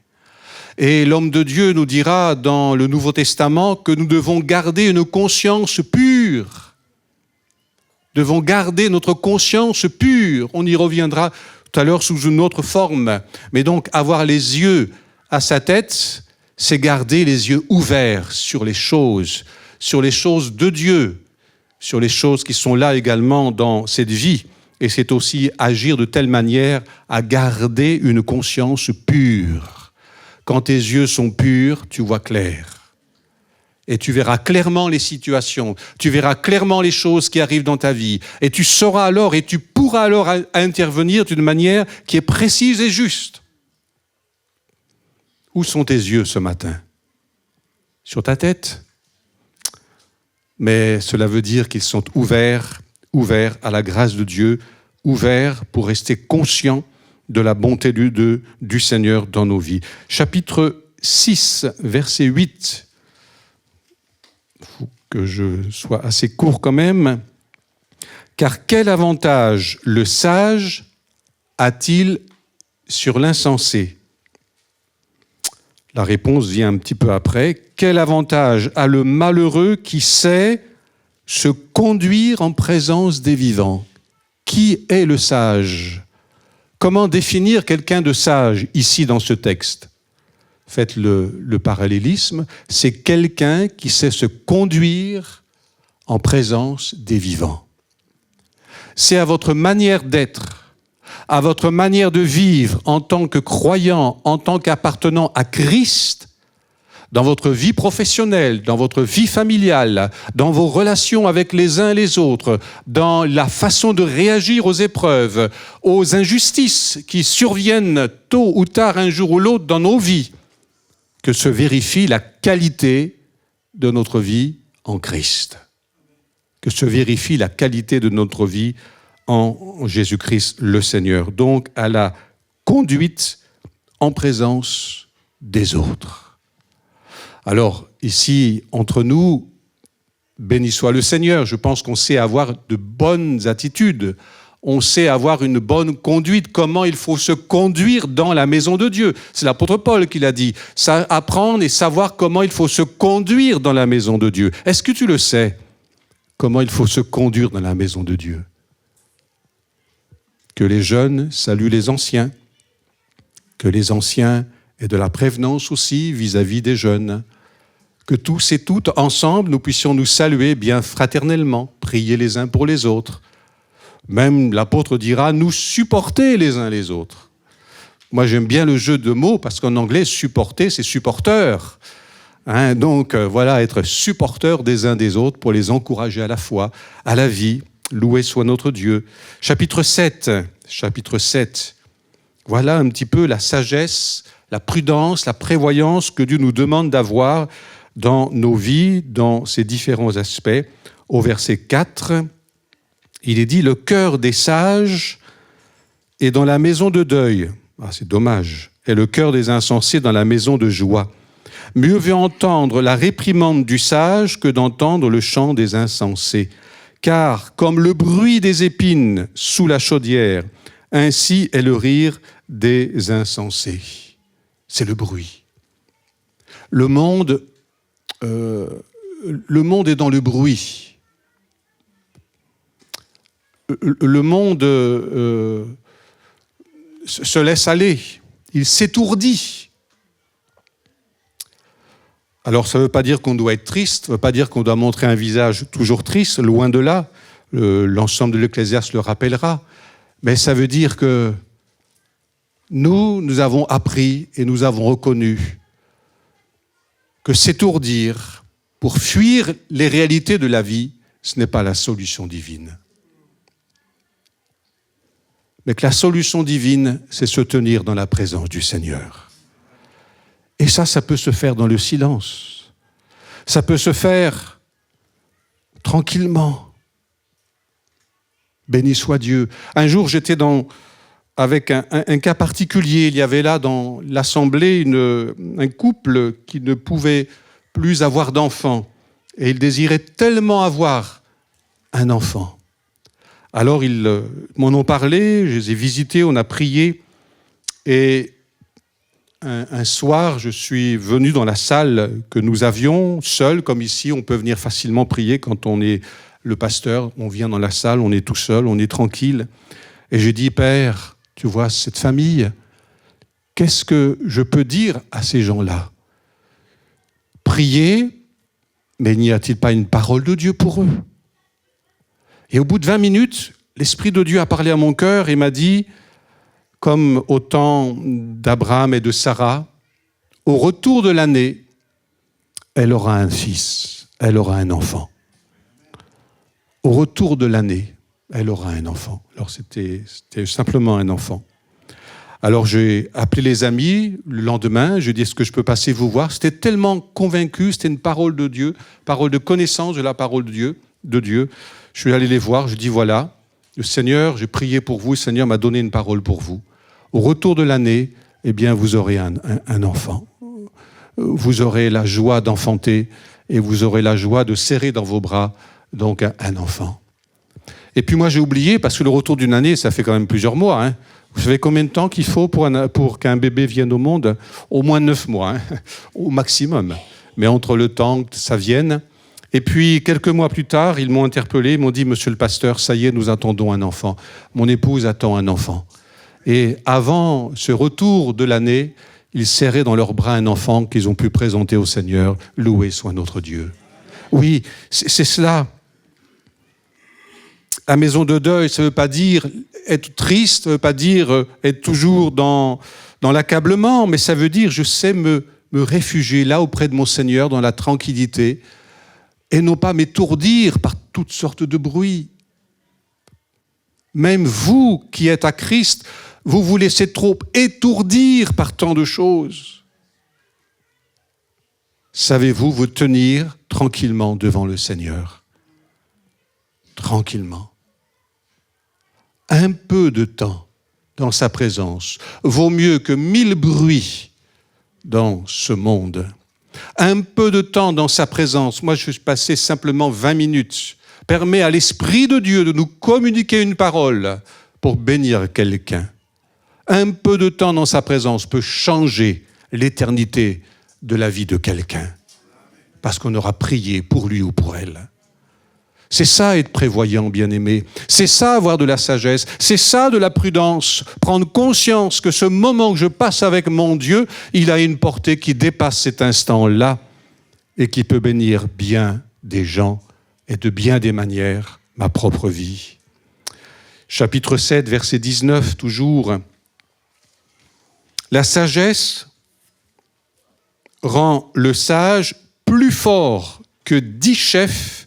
Et l'homme de Dieu nous dira dans le Nouveau Testament que nous devons garder une conscience pure. Devons garder notre conscience pure. On y reviendra tout à l'heure sous une autre forme. Mais donc, avoir les yeux à sa tête, c'est garder les yeux ouverts sur les choses de Dieu, sur les choses qui sont là également dans cette vie. Et c'est aussi agir de telle manière à garder une conscience pure. Quand tes yeux sont purs, tu vois clair. Et tu verras clairement les situations, tu verras clairement les choses qui arrivent dans ta vie. Et tu sauras alors et tu pourras alors intervenir d'une manière qui est précise et juste. Où sont tes yeux ce matin? Sur ta tête? Mais cela veut dire qu'ils sont ouverts à la grâce de Dieu, ouverts pour rester conscients de la bonté du Seigneur dans nos vies. Chapitre 6, verset 8. Il faut que je sois assez court quand même. Car quel avantage le sage a-t-il sur l'insensé? La réponse vient un petit peu après. Quel avantage a le malheureux qui sait se conduire en présence des vivants? Qui est le sage? Comment définir quelqu'un de sage ici dans ce texte? Faites le parallélisme. C'est quelqu'un qui sait se conduire en présence des vivants. C'est à votre manière d'être, à votre manière de vivre en tant que croyant, en tant qu'appartenant à Christ, dans votre vie professionnelle, dans votre vie familiale, dans vos relations avec les uns et les autres, dans la façon de réagir aux épreuves, aux injustices qui surviennent tôt ou tard, un jour ou l'autre dans nos vies, que se vérifie la qualité de notre vie en Christ. Que se vérifie la qualité de notre vie en Jésus-Christ le Seigneur. Donc à la conduite en présence des autres. Alors, ici, entre nous, béni soit le Seigneur, je pense qu'on sait avoir de bonnes attitudes, on sait avoir une bonne conduite, comment il faut se conduire dans la maison de Dieu. C'est l'apôtre Paul qui l'a dit, apprendre et savoir comment il faut se conduire dans la maison de Dieu. Est-ce que tu le sais, comment il faut se conduire dans la maison de Dieu? Que les jeunes saluent les anciens, que les anciens aient de la prévenance aussi vis-à-vis des jeunes, que tous et toutes, ensemble, nous puissions nous saluer bien fraternellement, prier les uns pour les autres. Même l'apôtre dira, nous supporter les uns les autres. Moi, j'aime bien le jeu de mots, parce qu'en anglais, supporter, c'est supporteur. Donc, voilà, être supporteur des uns des autres pour les encourager à la foi, à la vie. Loué soit notre Dieu. Chapitre 7. Voilà un petit peu la sagesse, la prudence, la prévoyance que Dieu nous demande d'avoir dans nos vies, dans ces différents aspects. Au verset 4, il est dit « Le cœur des sages est dans la maison de deuil. » Ah, c'est dommage. « Et le cœur des insensés dans la maison de joie. Mieux vaut entendre la réprimande du sage que d'entendre le chant des insensés. Car comme le bruit des épines sous la chaudière, ainsi est le rire des insensés. » C'est le bruit. Le monde est dans le bruit. Le monde se laisse aller. Il s'étourdit. Alors ça ne veut pas dire qu'on doit être triste, ça ne veut pas dire qu'on doit montrer un visage toujours triste, loin de là. L'ensemble de l'Ecclésiaste le rappellera. Mais ça veut dire que nous avons appris et nous avons reconnu que s'étourdir pour fuir les réalités de la vie, ce n'est pas la solution divine. Mais que la solution divine, c'est se tenir dans la présence du Seigneur. Et ça peut se faire dans le silence. Ça peut se faire tranquillement. Béni soit Dieu. Un jour, j'étais avec un cas particulier. Il y avait là dans l'assemblée un couple qui ne pouvait plus avoir d'enfant. Et il désirait tellement avoir un enfant. Alors ils m'en ont parlé, je les ai visités, on a prié. Et un soir, je suis venu dans la salle que nous avions, seul, comme ici, on peut venir facilement prier quand on est le pasteur. On vient dans la salle, on est tout seul, on est tranquille. Et j'ai dit, Père, tu vois, cette famille, qu'est-ce que je peux dire à ces gens-là? Prier, mais n'y a-t-il pas une parole de Dieu pour eux? Et au bout de 20 minutes, l'Esprit de Dieu a parlé à mon cœur et m'a dit, comme au temps d'Abraham et de Sarah, au retour de l'année, elle aura un fils, elle aura un enfant. Au retour de l'année, elle aura un enfant. Alors c'était simplement un enfant. Alors j'ai appelé les amis le lendemain, je dis, est-ce que je peux passer vous voir? C'était tellement convaincu, c'était une parole de Dieu, parole de connaissance de la parole de Dieu. Je suis allé les voir, je dis, voilà, le Seigneur, j'ai prié pour vous, le Seigneur m'a donné une parole pour vous. Au retour de l'année, eh bien, vous aurez un enfant. Vous aurez la joie d'enfanter et vous aurez la joie de serrer dans vos bras donc un enfant. Et puis moi, j'ai oublié, parce que le retour d'une année, ça fait quand même plusieurs mois. Hein. Vous savez combien de temps qu'il faut pour qu'un bébé vienne au monde? Au moins 9 mois, hein, au maximum. Mais entre le temps que ça vienne... Et puis, quelques mois plus tard, ils m'ont interpellé, ils m'ont dit, monsieur le pasteur, ça y est, nous attendons un enfant. Mon épouse attend un enfant. Et avant ce retour de l'année, ils serraient dans leurs bras un enfant qu'ils ont pu présenter au Seigneur. Loué soit notre Dieu. Oui, c'est cela. La maison de deuil, ça ne veut pas dire être triste, ça ne veut pas dire être toujours dans l'accablement, mais ça veut dire, je sais me réfugier là auprès de mon Seigneur, dans la tranquillité, et non pas m'étourdir par toutes sortes de bruits. Même vous qui êtes à Christ, vous vous laissez trop étourdir par tant de choses. Savez-vous vous tenir tranquillement devant le Seigneur? Tranquillement. Un peu de temps dans sa présence vaut mieux que 1000 bruits dans ce monde. Un peu de temps dans sa présence, moi je suis passé simplement 20 minutes, permet à l'Esprit de Dieu de nous communiquer une parole pour bénir quelqu'un. Un peu de temps dans sa présence peut changer l'éternité de la vie de quelqu'un, parce qu'on aura prié pour lui ou pour elle. C'est ça être prévoyant, bien-aimé. C'est ça avoir de la sagesse. C'est ça de la prudence. Prendre conscience que ce moment que je passe avec mon Dieu, il a une portée qui dépasse cet instant-là et qui peut bénir bien des gens et de bien des manières ma propre vie. Chapitre 7, verset 19, toujours. La sagesse rend le sage plus fort que 10 chefs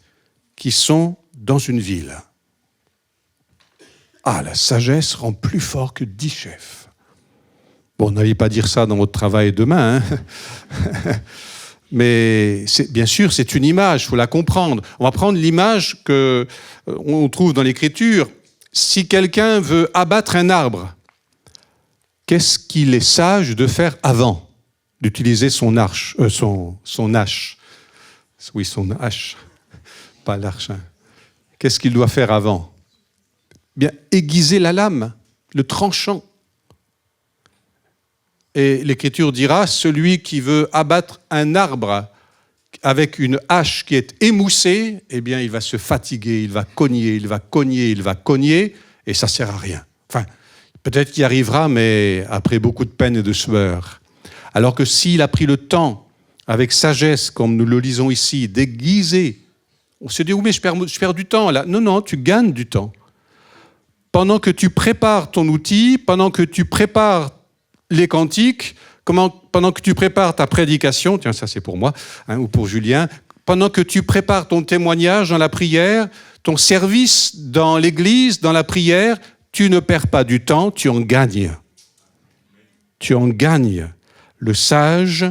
qui sont dans une ville. Ah, la sagesse rend plus fort que 10 chefs. Bon, n'allez pas dire ça dans votre travail demain, hein. Mais bien sûr, c'est une image, il faut la comprendre. On va prendre l'image qu'on trouve dans l'Écriture. Si quelqu'un veut abattre un arbre, qu'est-ce qu'il est sage de faire avant? D'utiliser son hache. Oui, son hache. Pas l'arche. Qu'est-ce qu'il doit faire avant? Bien, aiguiser la lame, le tranchant. Et l'Écriture dira, celui qui veut abattre un arbre avec une hache qui est émoussée, eh bien, il va se fatiguer, il va cogner, et ça ne sert à rien. Enfin, peut-être qu'il y arrivera, mais après beaucoup de peine et de sueur. Alors que s'il a pris le temps, avec sagesse, comme nous le lisons ici, déguisé. On se dit, oui, mais je perds du temps là. Non, non, tu gagnes du temps. Pendant que tu prépares ton outil, pendant que tu prépares les cantiques, pendant que tu prépares ta prédication, tiens, ça c'est pour moi, ou pour Julien, pendant que tu prépares ton témoignage dans la prière, ton service dans l'église, dans la prière, tu ne perds pas du temps, tu en gagnes. Tu en gagnes. Le sage,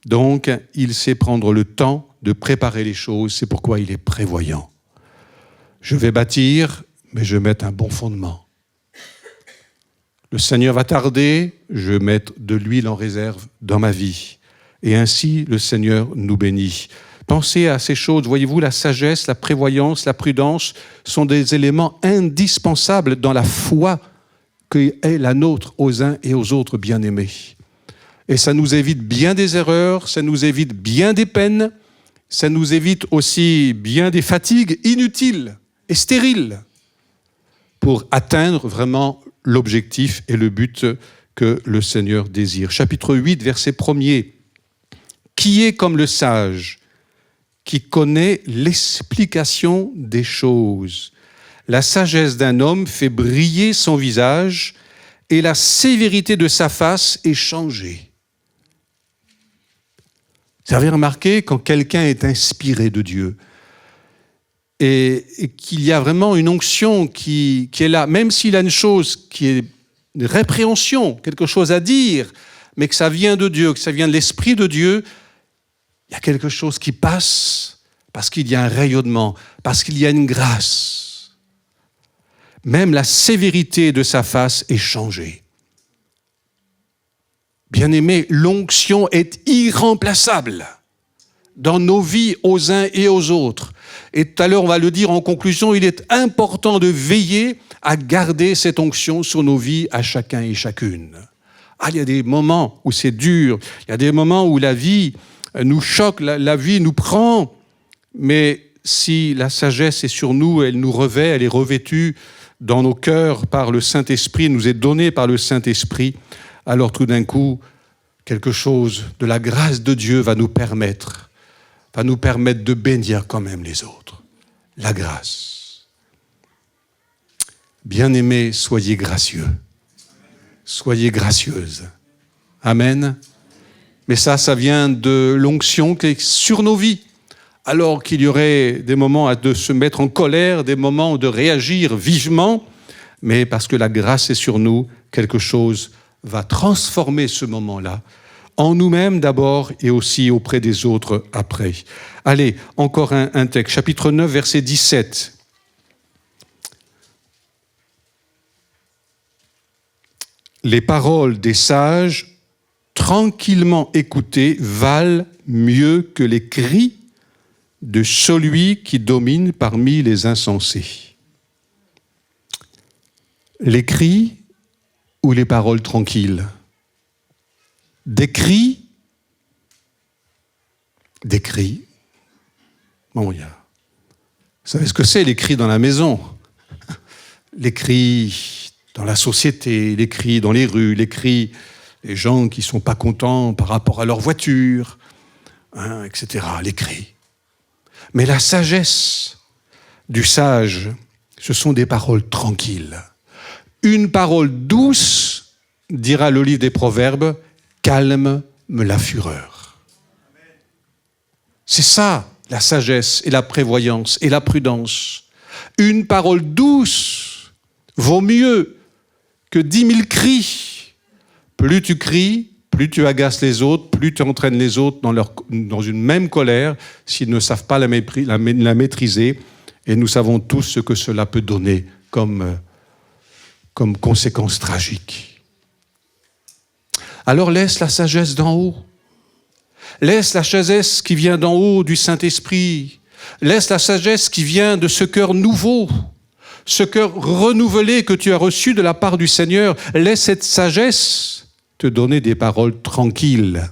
donc, il sait prendre le temps de préparer les choses, c'est pourquoi il est prévoyant. Je vais bâtir, mais je vais mettre un bon fondement. Le Seigneur va tarder, je vais mettre de l'huile en réserve dans ma vie. Et ainsi, le Seigneur nous bénit. Pensez à ces choses, voyez-vous, la sagesse, la prévoyance, la prudence sont des éléments indispensables dans la foi qui est la nôtre aux uns et aux autres bien-aimés. Et ça nous évite bien des erreurs, ça nous évite bien des peines, ça nous évite aussi bien des fatigues inutiles et stériles pour atteindre vraiment l'objectif et le but que le Seigneur désire. Chapitre 8, verset 1er. Qui est comme le sage, qui connaît l'explication des choses? La sagesse d'un homme fait briller son visage et la sévérité de sa face est changée. Vous avez remarqué, quand quelqu'un est inspiré de Dieu et qu'il y a vraiment une onction qui est là, même s'il a une chose qui est une répréhension, quelque chose à dire, mais que ça vient de Dieu, que ça vient de l'Esprit de Dieu, il y a quelque chose qui passe parce qu'il y a un rayonnement, parce qu'il y a une grâce. Même la sévérité de sa face est changée. Bien-aimés, l'onction est irremplaçable dans nos vies aux uns et aux autres. Et tout à l'heure, on va le dire en conclusion, il est important de veiller à garder cette onction sur nos vies à chacun et chacune. Il y a des moments où c'est dur, il y a des moments où la vie nous choque, la vie nous prend, mais si la sagesse est sur nous, elle nous revêt, elle est revêtue dans nos cœurs par le Saint-Esprit, nous est donnée par le Saint-Esprit, alors tout d'un coup, quelque chose de la grâce de Dieu va nous permettre de bénir quand même les autres. La grâce. Bien-aimés, soyez gracieux. Soyez gracieuses. Amen. Mais ça vient de l'onction qui est sur nos vies. Alors qu'il y aurait des moments de se mettre en colère, des moments de réagir vivement, mais parce que la grâce est sur nous, quelque chose va transformer ce moment-là, en nous-mêmes d'abord et aussi auprès des autres après. Allez, encore un texte, chapitre 9, verset 17. Les paroles des sages, tranquillement écoutées, valent mieux que les cris de celui qui domine parmi les insensés. Les cris ou les paroles tranquilles? Des cris. Bon, vous savez ce que c'est, les cris dans la maison? Les cris dans la société, les cris dans les rues, les cris des gens qui ne sont pas contents par rapport à leur voiture, etc. Les cris. Mais la sagesse du sage, ce sont des paroles tranquilles. Une parole douce, dira le livre des Proverbes, calme la fureur. C'est ça, la sagesse et la prévoyance et la prudence. Une parole douce vaut mieux que 10 000 cris. Plus tu cries, plus tu agaces les autres, plus tu entraînes les autres dans une même colère s'ils ne savent pas la maîtriser. Et nous savons tous ce que cela peut donner comme conséquence tragique. Alors laisse la sagesse d'en haut. Laisse la sagesse qui vient d'en haut du Saint-Esprit. Laisse la sagesse qui vient de ce cœur nouveau, ce cœur renouvelé que tu as reçu de la part du Seigneur. Laisse cette sagesse te donner des paroles tranquilles,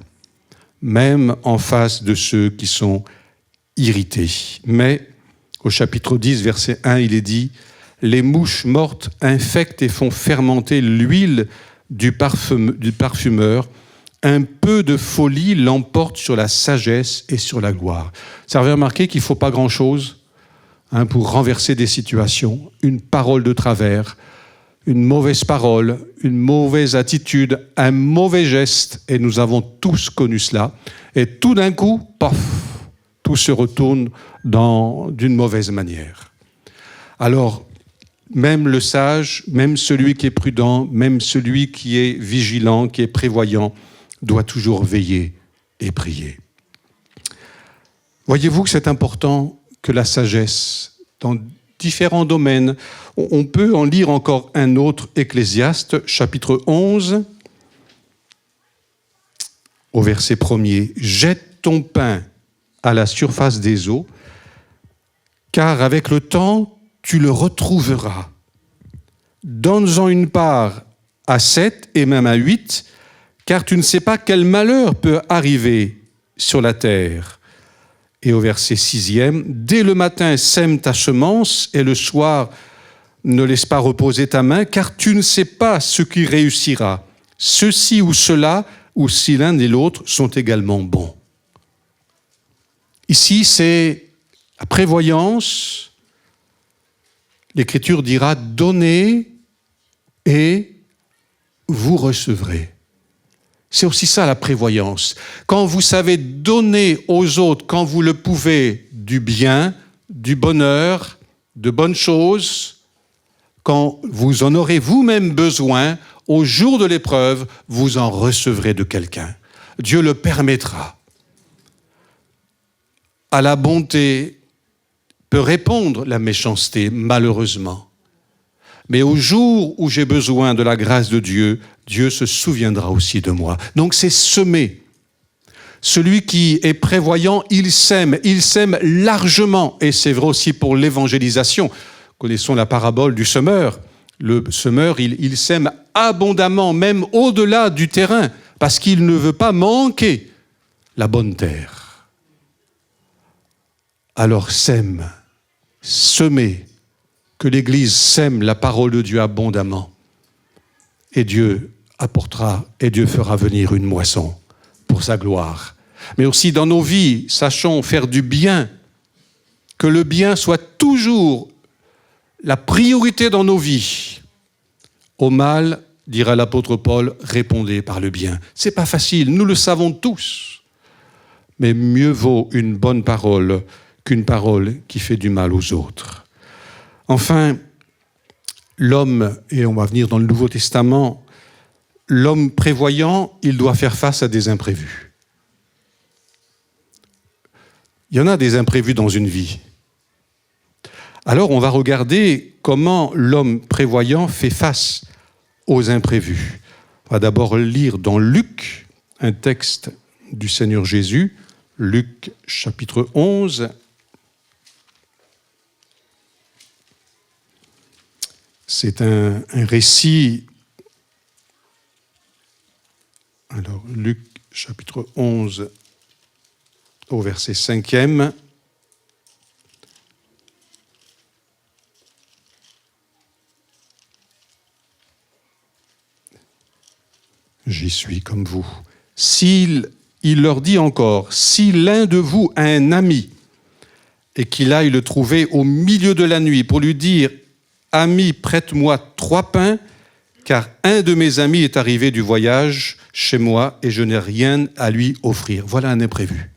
même en face de ceux qui sont irrités. Mais au chapitre 10, verset 1, il est dit « Les mouches mortes infectent et font fermenter l'huile du parfumeur. un peu de folie l'emporte sur la sagesse et sur la gloire. Ça avez remarqué qu'il ne faut pas grand-chose pour renverser des situations. Une parole de travers, une mauvaise parole, une mauvaise attitude, un mauvais geste, et nous avons tous connu cela. Et tout d'un coup, paf, tout se retourne d'une mauvaise manière. Alors, même le sage, même celui qui est prudent, même celui qui est vigilant, qui est prévoyant, doit toujours veiller et prier. Voyez-vous que c'est important que la sagesse, dans différents domaines, on peut en lire encore un autre, Ecclésiaste, chapitre 11, au verset 1er. « Jette ton pain à la surface des eaux, car avec le temps, tu le retrouveras. Donne-en une part à 7 et même à 8, car tu ne sais pas quel malheur peut arriver sur la terre. » Et au verset 6e, « Dès le matin, sème ta semence, et le soir, ne laisse pas reposer ta main, car tu ne sais pas ce qui réussira. Ceci ou cela, ou si l'un et l'autre sont également bons. » Ici, c'est la prévoyance. L'Écriture dira « Donnez et vous recevrez ». C'est aussi ça la prévoyance. Quand vous savez donner aux autres, quand vous le pouvez, du bien, du bonheur, de bonnes choses, quand vous en aurez vous-même besoin, au jour de l'épreuve, vous en recevrez de quelqu'un. Dieu le permettra. À la bonté peut répondre la méchanceté, malheureusement. Mais au jour où j'ai besoin de la grâce de Dieu, Dieu se souviendra aussi de moi. Donc c'est semer. Celui qui est prévoyant, il sème largement. Et c'est vrai aussi pour l'évangélisation. Connaissons la parabole du semeur. Le semeur, il sème abondamment, même au-delà du terrain, parce qu'il ne veut pas manquer la bonne terre. Alors sème, semez, que l'Église sème la parole de Dieu abondamment. Et Dieu apportera, et Dieu fera venir une moisson pour sa gloire. Mais aussi dans nos vies, sachons faire du bien, que le bien soit toujours la priorité dans nos vies. Au mal, dira l'apôtre Paul, répondez par le bien. C'est pas facile, nous le savons tous. Mais mieux vaut une bonne parole qu'une parole qui fait du mal aux autres. Enfin, l'homme, et on va venir dans le Nouveau Testament, l'homme prévoyant, il doit faire face à des imprévus. Il y en a des imprévus dans une vie. Alors on va regarder comment l'homme prévoyant fait face aux imprévus. On va d'abord lire dans Luc, un texte du Seigneur Jésus, Luc chapitre 11. C'est un récit. Alors, Luc chapitre 11, au verset 5e. J'y suis comme vous. Il leur dit encore, si l'un de vous a un ami et qu'il aille le trouver au milieu de la nuit pour lui dire, ami, prête-moi 3 pains, car un de mes amis est arrivé du voyage chez moi et je n'ai rien à lui offrir. Voilà un imprévu.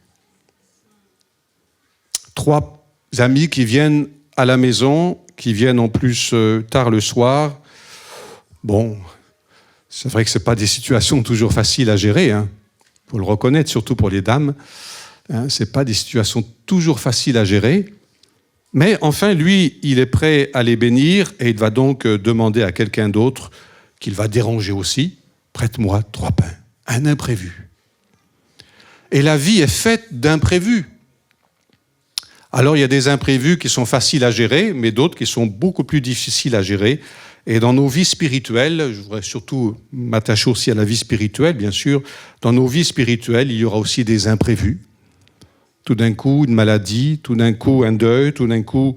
3 amis qui viennent à la maison, qui viennent en plus tard le soir. Bon, c'est vrai que ce n'est pas des situations toujours faciles à gérer, hein. Faut le reconnaître, surtout pour les dames. Hein, ce n'est pas des situations toujours faciles à gérer. Mais enfin, lui, il est prêt à les bénir et il va donc demander à quelqu'un d'autre qu'il va déranger aussi, prête-moi 3 pains. Un imprévu. Et la vie est faite d'imprévus. Alors, il y a des imprévus qui sont faciles à gérer, mais d'autres qui sont beaucoup plus difficiles à gérer. Et dans nos vies spirituelles, je voudrais surtout m'attacher aussi à la vie spirituelle, bien sûr, dans nos vies spirituelles, il y aura aussi des imprévus. Tout d'un coup, une maladie, tout d'un coup, un deuil, tout d'un coup,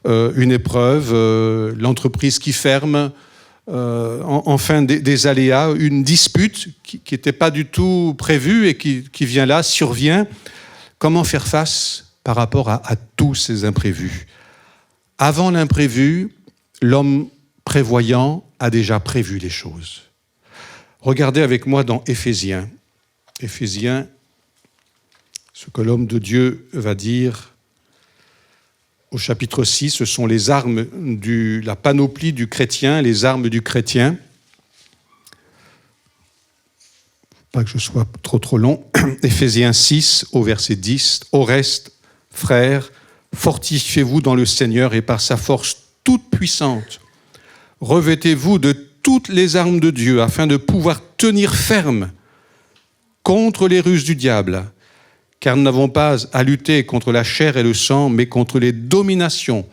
une épreuve, l'entreprise qui ferme, enfin des aléas, une dispute qui n'était pas du tout prévue et qui vient là, survient. Comment faire face par rapport à tous ces imprévus? Avant l'imprévu, l'homme prévoyant a déjà prévu les choses. Regardez avec moi dans Éphésiens. Éphésiens, ce que l'homme de Dieu va dire au chapitre 6, ce sont les armes, la panoplie du chrétien, les armes du chrétien. Pas que je sois trop long. Éphésiens 6, au verset 10. Au reste, frères, fortifiez-vous dans le Seigneur et par sa force toute puissante. Revêtez-vous de toutes les armes de Dieu afin de pouvoir tenir ferme contre les ruses du diable. Car nous n'avons pas à lutter contre la chair et le sang, mais contre les dominations,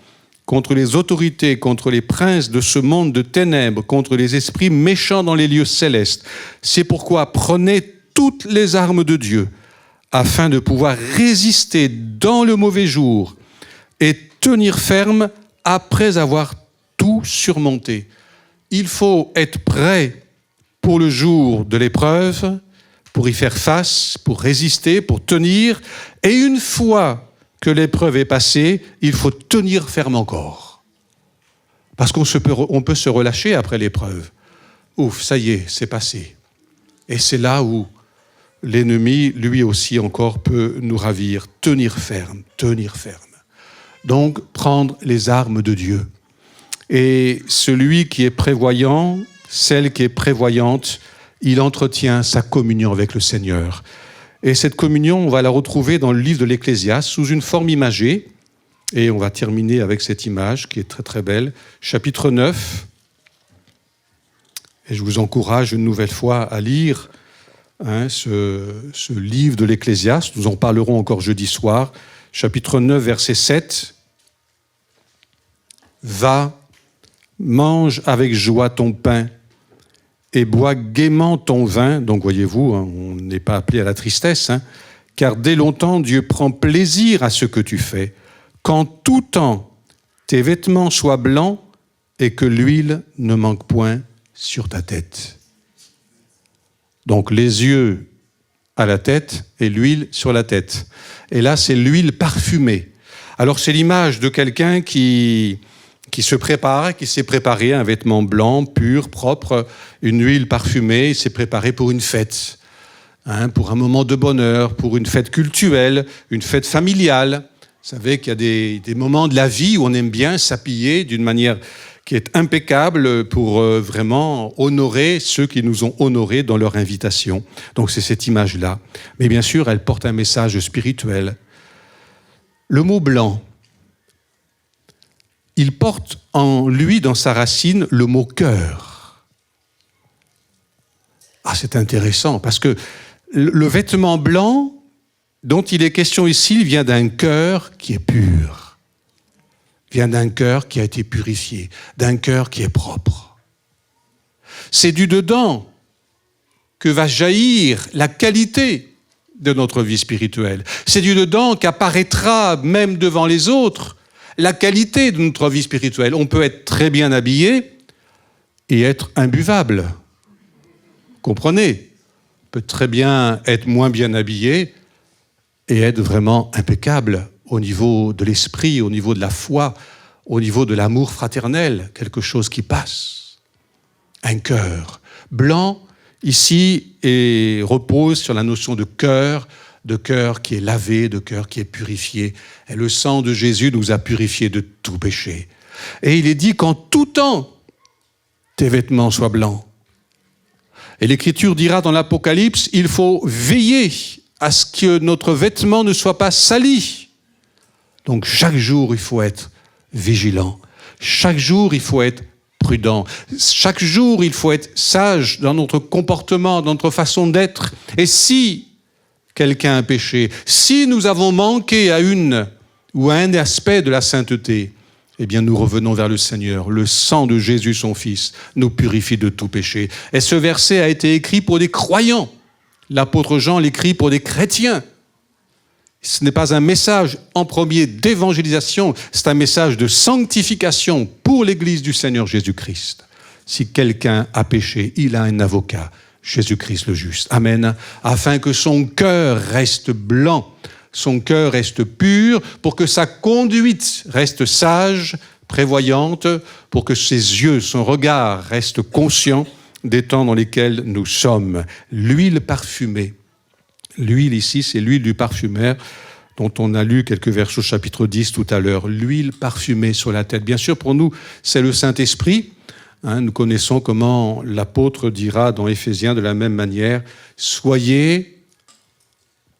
contre les autorités, contre les princes de ce monde de ténèbres, contre les esprits méchants dans les lieux célestes. C'est pourquoi prenez toutes les armes de Dieu, afin de pouvoir résister dans le mauvais jour et tenir ferme après avoir tout surmonté. Il faut être prêt pour le jour de l'épreuve, pour y faire face, pour résister, pour tenir. Et une fois que l'épreuve est passée, il faut tenir ferme encore. Parce qu'on peut se relâcher après l'épreuve. Ouf, ça y est, c'est passé. Et c'est là où l'ennemi, lui aussi encore, peut nous ravir. Tenir ferme, tenir ferme. Donc, prendre les armes de Dieu. Et celui qui est prévoyant, celle qui est prévoyante, il entretient sa communion avec le Seigneur. Et cette communion, on va la retrouver dans le livre de l'Ecclésiaste sous une forme imagée. Et on va terminer avec cette image qui est très très belle. Chapitre 9. Et je vous encourage une nouvelle fois à lire ce livre de l'Ecclésiaste. Nous en parlerons encore jeudi soir. Chapitre 9, verset 7. Va, mange avec joie ton pain et bois gaiement ton vin. Donc voyez-vous, on n'est pas appelé à la tristesse, car dès longtemps Dieu prend plaisir à ce que tu fais, qu'en tout temps tes vêtements soient blancs et que l'huile ne manque point sur ta tête. Donc les yeux à la tête et l'huile sur la tête. Et là, c'est l'huile parfumée. Alors c'est l'image de quelqu'un qui se prépare, qui s'est préparé un vêtement blanc, pur, propre, une huile parfumée, il s'est préparé pour une fête, pour un moment de bonheur, pour une fête cultuelle, une fête familiale. Vous savez qu'il y a des moments de la vie où on aime bien s'habiller d'une manière qui est impeccable pour vraiment honorer ceux qui nous ont honorés dans leur invitation. Donc c'est cette image-là. Mais bien sûr, elle porte un message spirituel. Le mot blanc, il porte en lui, dans sa racine, le mot cœur. Ah, c'est intéressant, parce que le vêtement blanc dont il est question ici, il vient d'un cœur qui est pur, vient d'un cœur qui a été purifié, d'un cœur qui est propre. C'est du dedans que va jaillir la qualité de notre vie spirituelle. C'est du dedans qu'apparaîtra même devant les autres la qualité de notre vie spirituelle. On peut être très bien habillé et être imbuvable. Comprenez ? On peut très bien être moins bien habillé et être vraiment impeccable au niveau de l'esprit, au niveau de la foi, au niveau de l'amour fraternel, quelque chose qui passe. Un cœur blanc, ici, et repose sur la notion de cœur qui est lavé, de cœur qui est purifié. Et le sang de Jésus nous a purifiés de tout péché. Et il est dit qu'en tout temps, tes vêtements soient blancs. Et l'Écriture dira dans l'Apocalypse, il faut veiller à ce que notre vêtement ne soit pas sali. Donc chaque jour, il faut être vigilant. Chaque jour, il faut être prudent. Chaque jour, il faut être sage dans notre comportement, dans notre façon d'être. Et si quelqu'un a péché, si nous avons manqué à une ou à un aspect de la sainteté, eh bien nous revenons vers le Seigneur. Le sang de Jésus, son Fils, nous purifie de tout péché. Et ce verset a été écrit pour des croyants. L'apôtre Jean l'écrit pour des chrétiens. Ce n'est pas un message en premier d'évangélisation, c'est un message de sanctification pour l'Église du Seigneur Jésus-Christ. Si quelqu'un a péché, il a un avocat, Jésus-Christ le juste. Amen. Afin que son cœur reste blanc, son cœur reste pur, pour que sa conduite reste sage, prévoyante, pour que ses yeux, son regard reste conscient des temps dans lesquels nous sommes. L'huile parfumée. L'huile ici, c'est l'huile du parfumeur, dont on a lu quelques versets au chapitre 10 tout à l'heure. L'huile parfumée sur la tête. Bien sûr, pour nous, c'est le Saint-Esprit. Nous connaissons comment l'apôtre dira dans Éphésiens de la même manière, « Soyez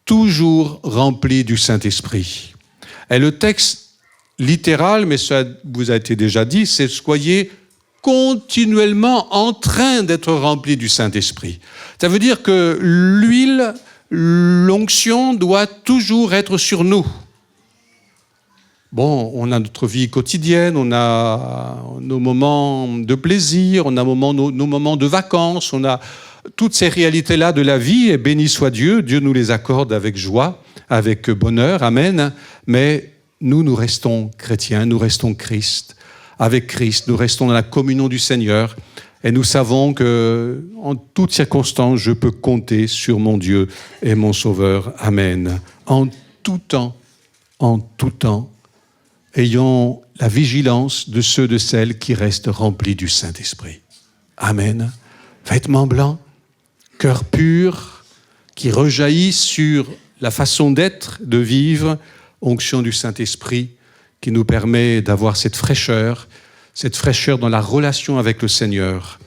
toujours remplis du Saint-Esprit ». Et le texte littéral, mais ça vous a été déjà dit, c'est « Soyez continuellement en train d'être remplis du Saint-Esprit ». Ça veut dire que l'huile, l'onction doit toujours être sur nous. Bon, on a notre vie quotidienne, on a nos moments de plaisir, on a nos moments de vacances, on a toutes ces réalités-là de la vie, et béni soit Dieu, Dieu nous les accorde avec joie, avec bonheur, amen. Mais nous restons chrétiens, nous restons Christ, avec Christ, nous restons dans la communion du Seigneur, et nous savons que, en toutes circonstances, je peux compter sur mon Dieu et mon Sauveur, amen. En tout temps, ayons la vigilance de ceux de celles qui restent remplis du Saint-Esprit. Amen. Vêtements blancs, cœur pur, qui rejaillit sur la façon d'être, de vivre, onction du Saint-Esprit, qui nous permet d'avoir cette fraîcheur dans la relation avec le Seigneur.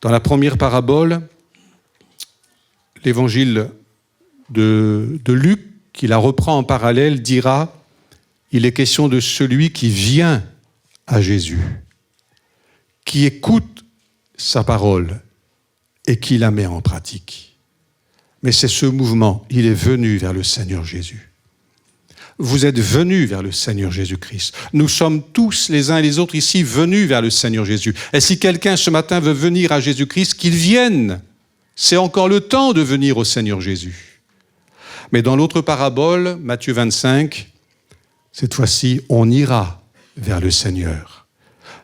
Dans la première parabole, l'évangile de Luc, qui la reprend en parallèle, dira: il est question de celui qui vient à Jésus, qui écoute sa parole et qui la met en pratique. Mais c'est ce mouvement, il est venu vers le Seigneur Jésus. Vous êtes venus vers le Seigneur Jésus-Christ. Nous sommes tous, les uns et les autres ici, venus vers le Seigneur Jésus. Et si quelqu'un ce matin veut venir à Jésus-Christ, qu'il vienne. C'est encore le temps de venir au Seigneur Jésus. Mais dans l'autre parabole, Matthieu 25, cette fois-ci, on ira vers le Seigneur.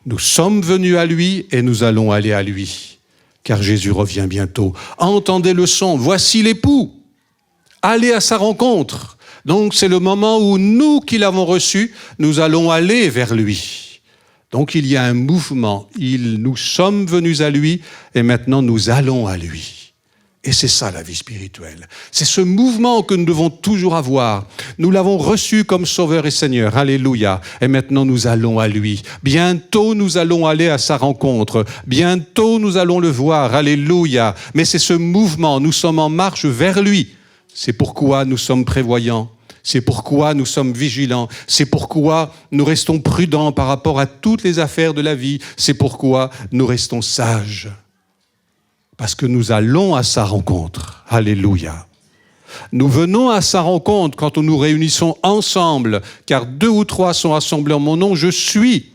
Nous sommes venus à lui et nous allons aller à lui, car Jésus revient bientôt. Entendez le son, voici l'époux. Allez à sa rencontre. Donc c'est le moment où nous qui l'avons reçu, nous allons aller vers lui. Donc il y a un mouvement. Nous sommes venus à lui et maintenant nous allons à lui. Et c'est ça la vie spirituelle. C'est ce mouvement que nous devons toujours avoir. Nous l'avons reçu comme Sauveur et Seigneur. Alléluia. Et maintenant nous allons à lui. Bientôt nous allons aller à sa rencontre. Bientôt nous allons le voir. Alléluia. Mais c'est ce mouvement. Nous sommes en marche vers lui. C'est pourquoi nous sommes prévoyants. C'est pourquoi nous sommes vigilants. C'est pourquoi nous restons prudents par rapport à toutes les affaires de la vie. C'est pourquoi nous restons sages. Parce que nous allons à sa rencontre. Alléluia. Nous venons à sa rencontre quand nous nous réunissons ensemble, car 2 ou 3 sont assemblés en mon nom, je suis.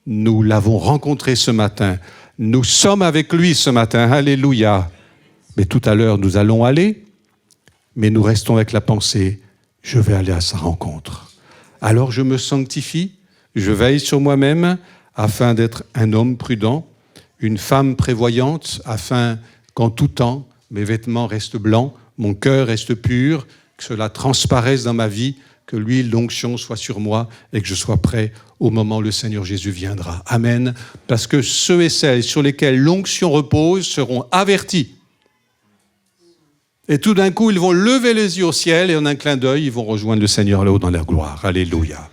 Nous l'avons rencontré ce matin. Nous sommes avec lui ce matin. Alléluia. Mais tout à l'heure, nous allons aller, mais nous restons avec la pensée, je vais aller à sa rencontre. Alors je me sanctifie, je veille sur moi-même afin d'être un homme prudent, une femme prévoyante, afin qu'en tout temps, mes vêtements restent blancs, mon cœur reste pur, que cela transparaisse dans ma vie, que l'huile d'onction soit sur moi et que je sois prêt au moment où le Seigneur Jésus viendra. Amen. Parce que ceux et celles sur lesquels l'onction repose seront avertis. Et tout d'un coup, ils vont lever les yeux au ciel et en un clin d'œil, ils vont rejoindre le Seigneur là-haut dans leur gloire. Alléluia.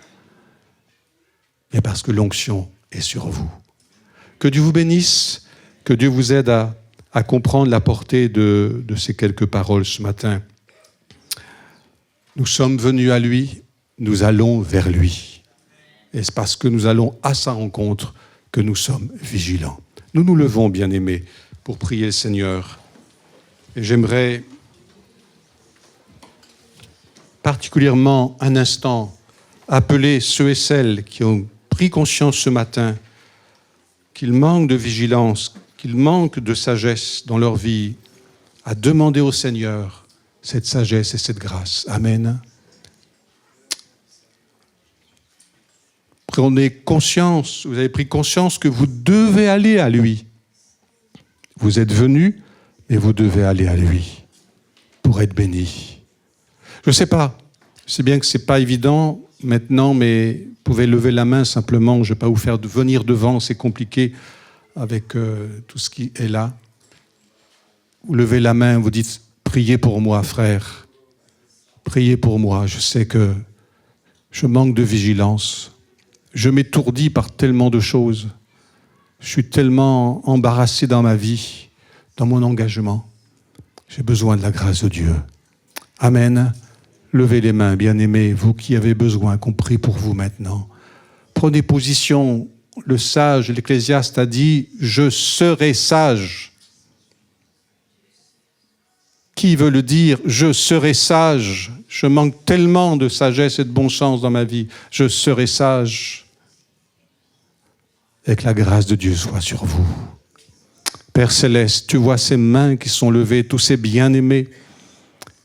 Et parce que l'onction est sur vous. Que Dieu vous bénisse, que Dieu vous aide à comprendre la portée de ces quelques paroles ce matin. Nous sommes venus à lui, nous allons vers lui. Et c'est parce que nous allons à sa rencontre que nous sommes vigilants. Nous nous levons, bien-aimés, pour prier le Seigneur. Et j'aimerais particulièrement un instant appeler ceux et celles qui ont pris conscience ce matin qu'ils manquent de vigilance, qu'ils manquent de sagesse dans leur vie, à demander au Seigneur cette sagesse et cette grâce. Amen. Prenez conscience, vous avez pris conscience que vous devez aller à lui. Vous êtes venus, mais vous devez aller à lui pour être bénis. Je ne sais pas, je sais bien que ce n'est pas évident maintenant, mais vous pouvez lever la main simplement, je ne vais pas vous faire venir devant, c'est compliqué avec tout ce qui est là. Vous levez la main, vous dites « Priez pour moi, frère. Priez pour moi, je sais que je manque de vigilance. Je m'étourdis par tellement de choses. Je suis tellement embarrassé dans ma vie, dans mon engagement. J'ai besoin de la grâce de Dieu. Amen. Levez les mains, bien-aimés, vous qui avez besoin qu'on prie pour vous maintenant. Prenez position. Le sage, l'Ecclésiaste a dit « Je serai sage ». Qui veut le dire « Je serai sage ». Je manque tellement de sagesse et de bon sens dans ma vie. Je serai sage. Et que la grâce de Dieu soit sur vous. Père Céleste, tu vois ces mains qui sont levées, tous ces bien-aimés.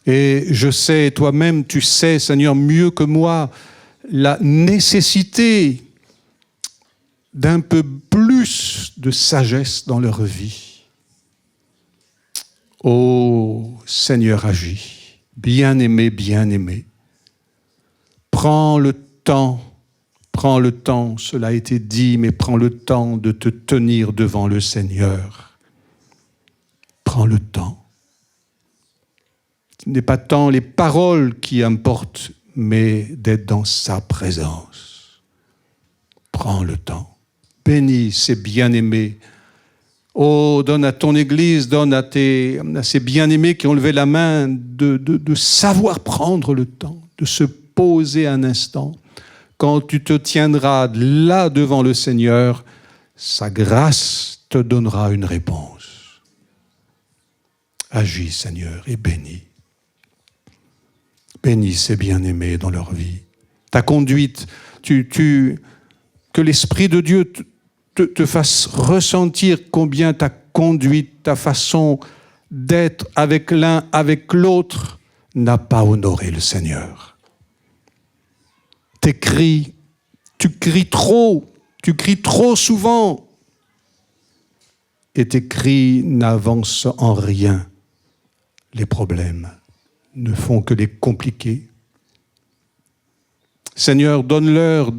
Et je sais, toi-même, tu sais, Seigneur, mieux que moi, la nécessité d'un peu plus de sagesse dans leur vie. Ô Seigneur, agis, bien-aimé, bien-aimé. Prends le temps, cela a été dit, mais prends le temps de te tenir devant le Seigneur. Prends le temps. Ce n'est pas tant les paroles qui importent, mais d'être dans sa présence. Prends le temps. Bénis ces bien-aimés. Oh, donne à ton Église, donne à ces bien-aimés qui ont levé la main de savoir prendre le temps, de se poser un instant. Quand tu te tiendras là devant le Seigneur, sa grâce te donnera une réponse. Agis, Seigneur, et bénis. Bénis ces bien-aimés dans leur vie. Ta conduite, que l'Esprit de Dieu te fasse ressentir combien ta conduite, ta façon d'être avec l'un, avec l'autre, n'a pas honoré le Seigneur. Tes cris, tu cries trop souvent, et tes cris n'avancent en rien. Les problèmes ne font que les compliquer. Seigneur, donne-leur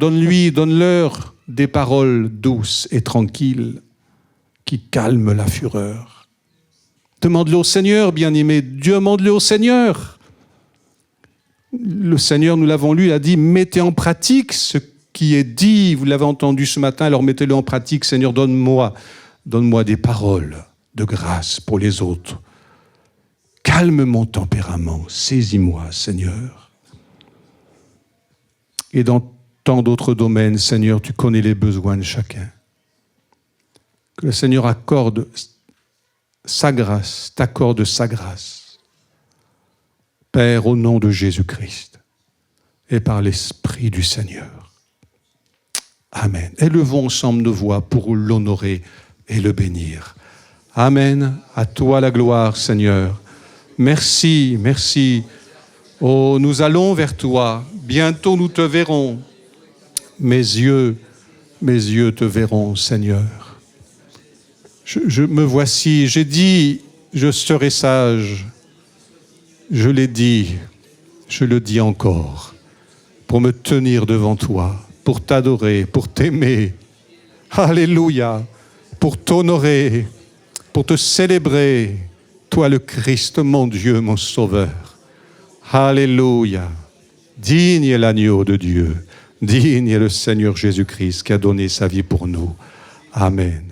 des paroles douces et tranquilles qui calment la fureur. Demande-le au Seigneur, bien-aimé, demande-le au Seigneur. Le Seigneur, nous l'avons lu, il a dit « Mettez en pratique ce qui est dit ». Vous l'avez entendu ce matin, alors mettez-le en pratique. Seigneur, donne-moi des paroles de grâce pour les autres. Calme mon tempérament, saisis-moi, Seigneur. Et dans tant d'autres domaines, Seigneur, tu connais les besoins de chacun. Que le Seigneur accorde sa grâce, t'accorde sa grâce. Père, au nom de Jésus-Christ et par l'Esprit du Seigneur. Amen. Élevons ensemble nos voix pour l'honorer et le bénir. Amen. À toi la gloire, Seigneur. Merci, merci. Oh, nous allons vers toi. Bientôt nous te verrons. Mes yeux te verront, Seigneur. Je me voici, j'ai dit, je serai sage. Je l'ai dit, je le dis encore, pour me tenir devant toi, pour t'adorer, pour t'aimer. Alléluia, pour t'honorer, pour te célébrer, toi le Christ, mon Dieu, mon Sauveur. Alléluia, digne est l'agneau de Dieu. Digne est le Seigneur Jésus-Christ qui a donné sa vie pour nous. Amen.